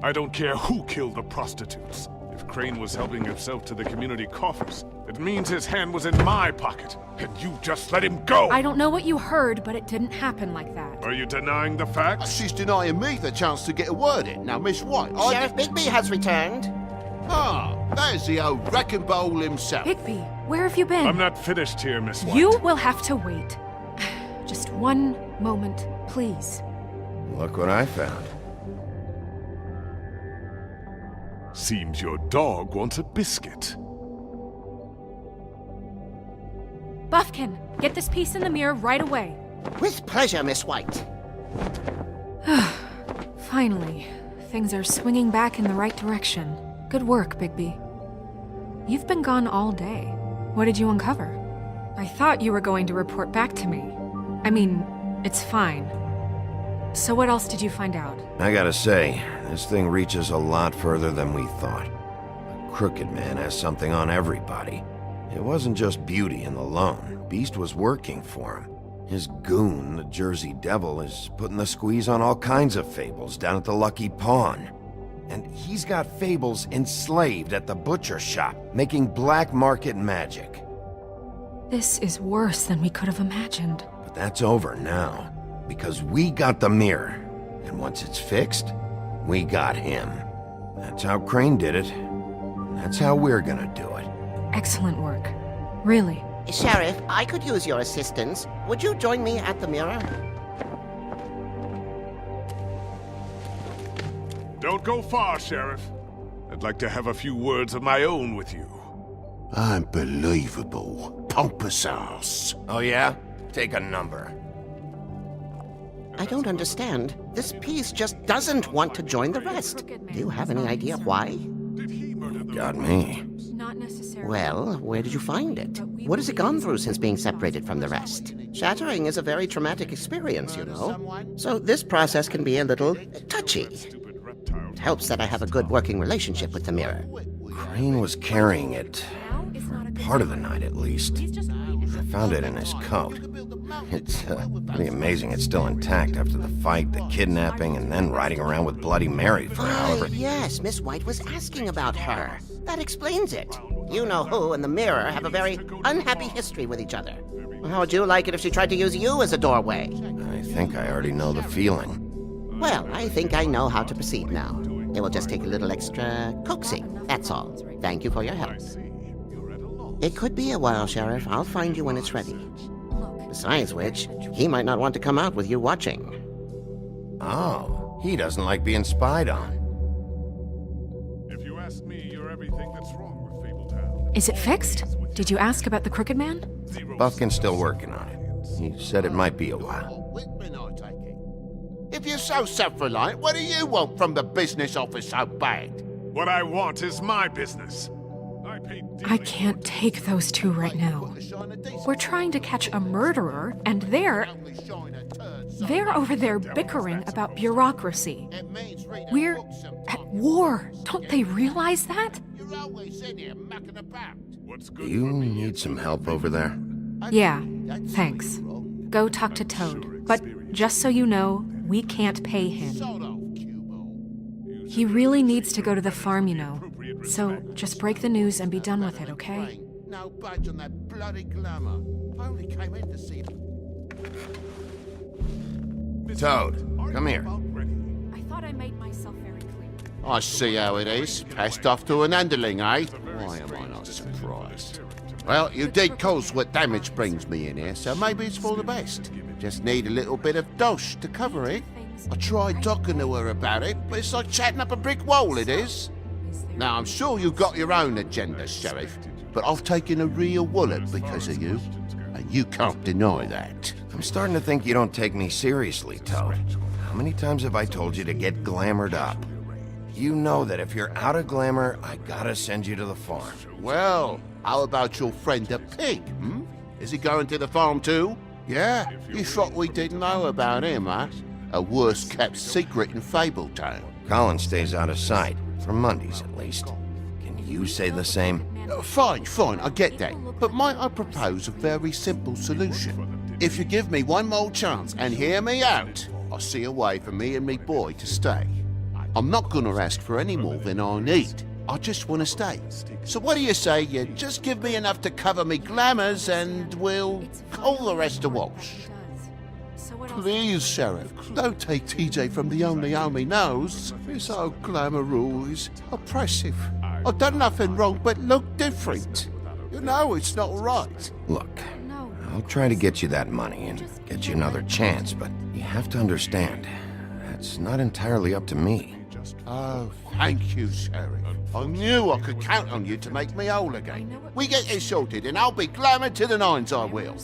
I don't care who killed the prostitutes. If Crane was helping himself to the community coffers, it means his hand was in my pocket, and you just let him go! I don't know what you heard, but it didn't happen like that. Are you denying the facts? She's denying me the chance to get a word in. Now, Miss White, Sheriff Bigby has returned. Ah, there's the old wrecking bowl himself. Bigby, where have you been? I'm not finished here, Miss White. You will have to wait. Just one moment, please. Look what I found. Seems your dog wants a biscuit. Buffkin, get this piece in the mirror right away. With pleasure, Miss White. Finally, things are swinging back in the right direction. Good work, Bigby. You've been gone all day. What did you uncover? I thought you were going to report back to me. I mean, it's fine. So what else did you find out? I gotta say, this thing reaches a lot further than we thought. The Crooked Man has something on everybody. It wasn't just Beauty and the Lone. Beast was working for him. His goon, the Jersey Devil, is putting the squeeze on all kinds of fables down at the Lucky Pawn. And he's got fables enslaved at the butcher shop, making black market magic. This is worse than we could have imagined. But that's over now. Because we got the mirror, and once it's fixed, we got him. That's how Crane did it, and that's how we're gonna do it. Excellent work. Really. Sheriff, I could use your assistance. Would you join me at the mirror? Don't go far, Sheriff. I'd like to have a few words of my own with you. Unbelievable. Pompous ass. Oh yeah? Take a number. I don't understand. This piece just doesn't want to join the rest. Do you have any idea why? Got me. Not necessarily. Well, where did you find it? What has it gone through since being separated from the rest? Shattering is a very traumatic experience, you know. So this process can be a little touchy. It helps that I have a good working relationship with the mirror. Crane was carrying it. For part of the night, at least. I found it in his coat. It's pretty amazing it's still intact after the fight, the kidnapping, and then riding around with Bloody Mary for however... Yes, Miss White was asking about her. That explains it. You know who and the mirror have a very unhappy history with each other. How would you like it if she tried to use you as a doorway? I think I already know the feeling. Well, I think I know how to proceed now. It will just take a little extra coaxing, that's all. Thank you for your help. It could be a while, Sheriff. I'll find you when it's ready. Besides which, he might not want to come out with you watching. Oh, he doesn't like being spied on. If you ask me, you're everything that's wrong with Fabletown. Is it fixed? Did you ask about the Crooked Man? Buffkin's still working on it. He said it might be a while. If you're so self-reliant, what do you want from the business office so bad? What I want is my business. I can't take those two right now. We're trying to catch a murderer, and they're over there bickering about bureaucracy. We're at war. Don't they realize that? Do you need some help over there? Yeah, thanks. Go talk to Toad. But just so you know, we can't pay him. He really needs to go to the farm, you know. So just break the news and be done with it, okay? No budge on that bloody glamour. I only came in to see Toad, come here. I thought I made myself very clear. I see how it is. Passed off to an underling, eh? Why am I not surprised? Well, you did cause what damage brings me in here, so maybe it's for the best. Just need a little bit of dosh to cover it. I tried talking to her about it, but it's like chatting up a brick wall, it is. Now, I'm sure you've got your own agenda, Sheriff, but I've taken a real wallop because of you, and you can't deny that. I'm starting to think you don't take me seriously, Toad. How many times have I told you to get glamored up? You know that if you're out of glamour, I gotta send you to the farm. Well, how about your friend the pig, Is he going to the farm too? Yeah? You thought we didn't know about him, huh? A worst-kept secret in Fabletown. Colin stays out of sight, for Mondays at least. Can you say the same? Fine, I get that. But might I propose a very simple solution? If you give me one more chance and hear me out, I'll see a way for me and me boy to stay. I'm not gonna ask for any more than I need. I just want to stay. So what do you say you just give me enough to cover me glamours and we'll call the rest a wash? Please, Sheriff, don't take TJ from the only home he knows. His old glamour rule is oppressive. I've done nothing wrong but look different. You know it's not right. Look, I'll try to get you that money and get you another chance, but you have to understand, that's not entirely up to me. Oh, thank you, Sheriff. I knew I could count on you to make me whole again. We get this sorted and I'll be glamour to the nines, I will.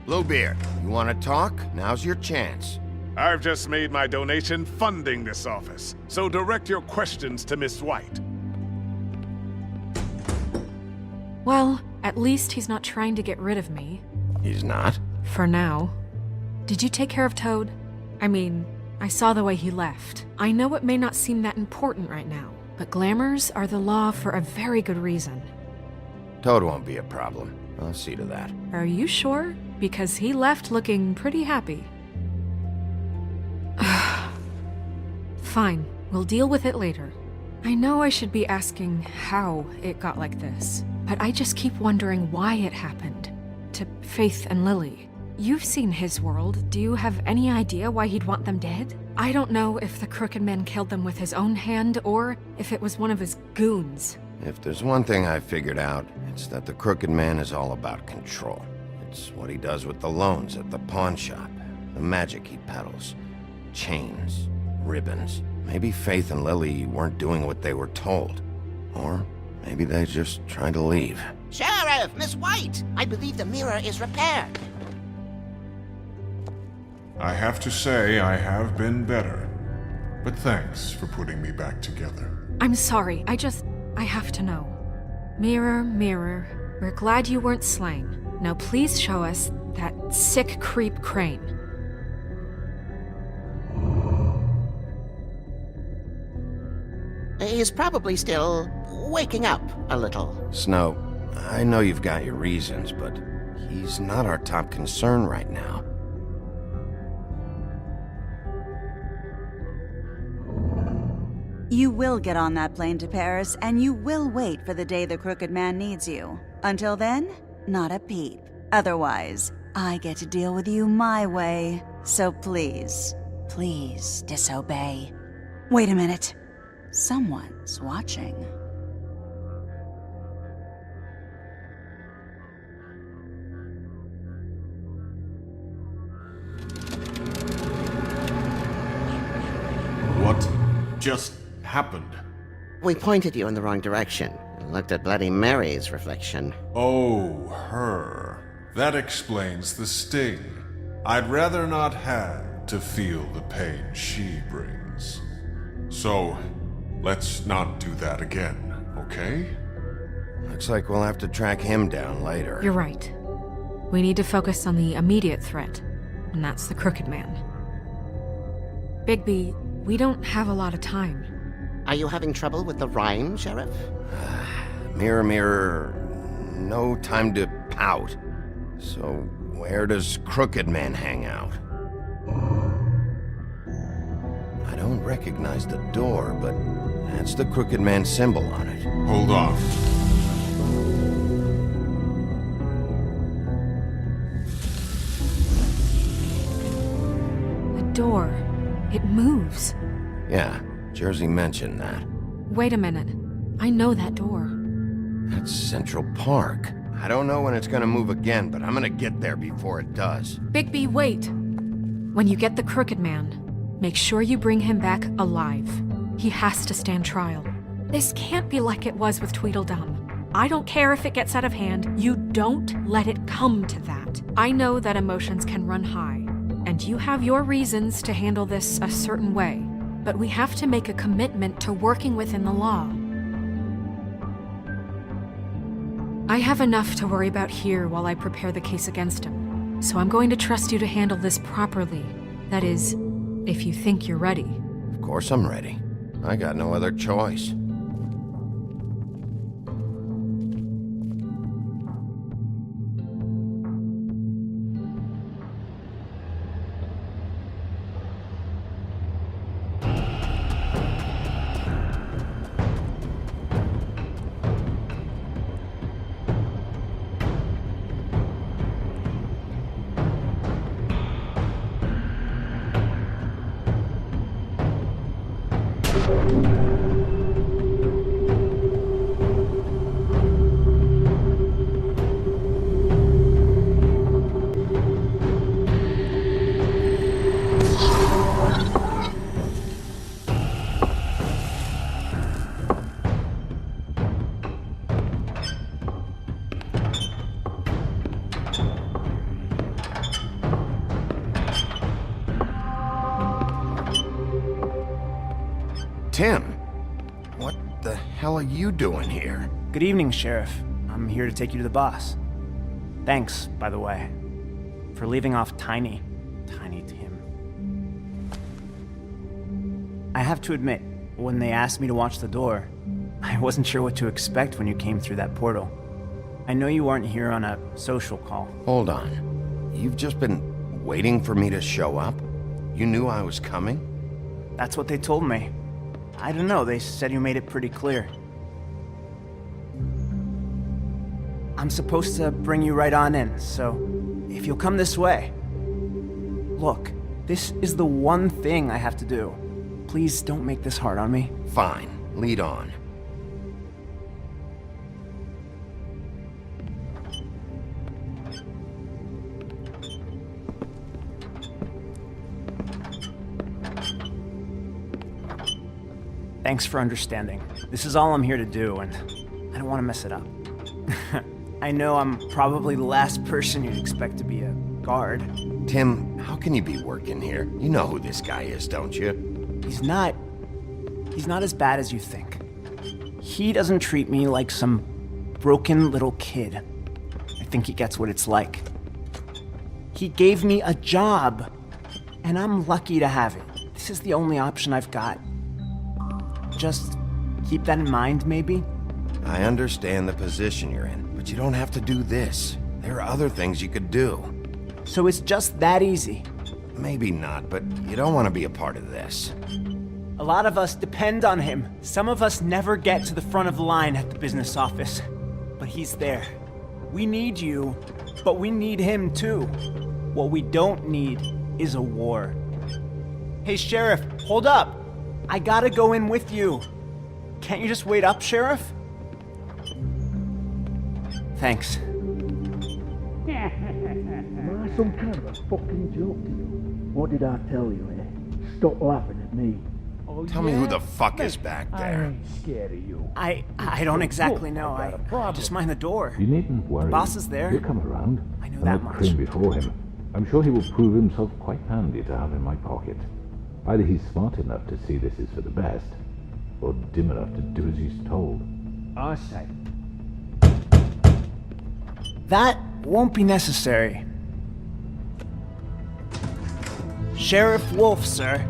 Bluebeard, you want to talk? Now's your chance. I've just made my donation funding this office, so direct your questions to Miss White. Well, at least he's not trying to get rid of me. He's not? For now. Did you take care of Toad? I mean, I saw the way he left. I know it may not seem that important right now, but glamours are the law for a very good reason. Toad won't be a problem. I'll see to that. Are you sure? Because he left looking pretty happy. Fine, we'll deal with it later. I know I should be asking how it got like this, but I just keep wondering why it happened. To Faith and Lily. You've seen his world. Do you have any idea why he'd want them dead? I don't know if the Crooked Man killed them with his own hand or if it was one of his goons. If there's one thing I figured out, it's that the Crooked Man is all about control. It's what he does with the loans at the pawn shop, the magic he peddles, chains, ribbons. Maybe Faith and Lily weren't doing what they were told. Or maybe they're just trying to leave. Sheriff, Miss White! I believe the mirror is repaired. I have to say I have been better. But thanks for putting me back together. I'm sorry, I have to know. Mirror, mirror, we're glad you weren't slain. Now please show us that sick creep Crane. He's probably still waking up a little. Snow, I know you've got your reasons, but he's not our top concern right now. You will get on that plane to Paris, and you will wait for the day the Crooked Man needs you. Until then, not a peep. Otherwise, I get to deal with you my way. So please, please disobey. Wait a minute. Someone's watching. What just happened? We pointed you in the wrong direction and looked at Bloody Mary's reflection. Oh, her. That explains the sting. I'd rather not have to feel the pain she brings. So, let's not do that again, okay? Looks like we'll have to track him down later. You're right. We need to focus on the immediate threat, and that's the Crooked Man. Bigby, we don't have a lot of time. Are you having trouble with the rhyme, Sheriff? Mirror, mirror, no time to pout. So, where does Crooked Man hang out? I don't recognize the door, but that's the Crooked Man symbol on it. Hold on. Yeah, Jersey mentioned that. Wait a minute. I know that door. That's Central Park. I don't know when it's gonna move again, but I'm gonna get there before it does. Bigby, wait! When you get the Crooked Man, make sure you bring him back alive. He has to stand trial. This can't be like it was with Tweedledum. I don't care if it gets out of hand. You don't let it come to that. I know that emotions can run high, and you have your reasons to handle this a certain way, but we have to make a commitment to working within the law. I have enough to worry about here while I prepare the case against him, so I'm going to trust you to handle this properly. That is, if you think you're ready. Of course I'm ready. I got no other choice. Tim, what the hell are you doing here? Good evening, Sheriff. I'm here to take you to the boss. Thanks, by the way, for leaving off Tiny Tim. I have to admit, when they asked me to watch the door, I wasn't sure what to expect when you came through that portal. I know you weren't here on a social call. Hold on. You've just been waiting for me to show up? You knew I was coming? That's what they told me. I don't know, they said you made it pretty clear. I'm supposed to bring you right on in, so if you'll come this way. Look, this is the one thing I have to do. Please don't make this hard on me. Fine, lead on. Thanks for understanding. This is all I'm here to do, and I don't want to mess it up. I know I'm probably the last person you'd expect to be a guard. Tim, how can you be working here? You know who this guy is, don't you? He's not as bad as you think. He doesn't treat me like some broken little kid. I think he gets what it's like. He gave me a job, and I'm lucky to have it. This is the only option I've got. Just keep that in mind, maybe? I understand the position you're in, but you don't have to do this. There are other things you could do. So it's just that easy? Maybe not, but you don't want to be a part of this. A lot of us depend on him. Some of us never get to the front of the line at the business office. But he's there. We need you, but we need him too. What we don't need is a war. Hey, Sheriff, hold up! I gotta go in with you. Can't you just wait up, Sheriff? Thanks. Am I some kind of a fucking joke to you? What did I tell you, eh? Stop laughing at me. Oh, Tell me who the fuck is back I there. ain't scared of you. I don't exactly know. I just mind the door. You needn't worry. The boss is there. He'll come around. I know And that I've much. cream before him. I'm sure he will prove himself quite handy to have in my pocket. Either he's smart enough to see this is for the best, or dim enough to do as he's told. I say. That won't be necessary. Sheriff Wolf, sir.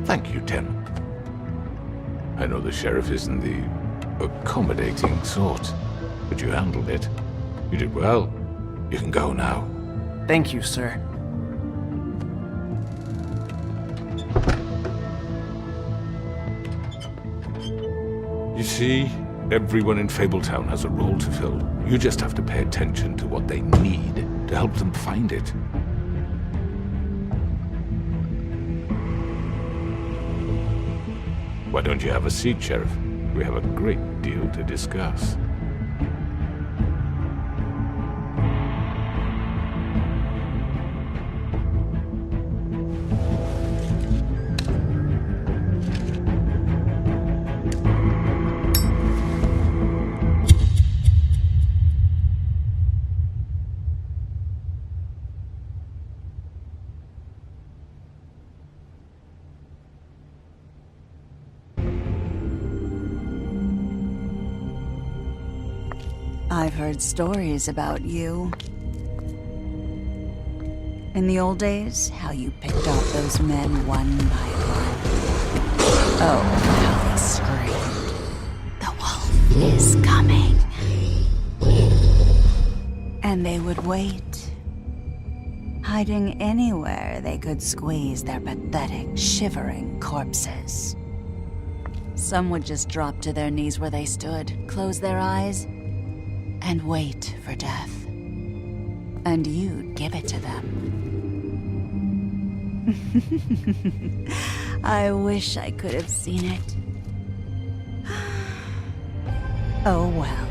Thank you, Tim. I know the sheriff isn't the accommodating sort, but you handled it. You did well. You can go now. Thank you, sir. You see, Everyone in Fabletown has a role to fill. You just have to pay attention to what they need to help them find it. Why don't you have a seat, Sheriff? We have a great deal to discuss. I've heard stories about you. In the old days, how you picked off those men one by one. Oh, how they screamed. The wolf is coming. And they would wait, hiding anywhere they could squeeze their pathetic, shivering corpses. Some would just drop to their knees where they stood, close their eyes, and wait for death. And you'd give it to them. I wish I could have seen it. Oh well.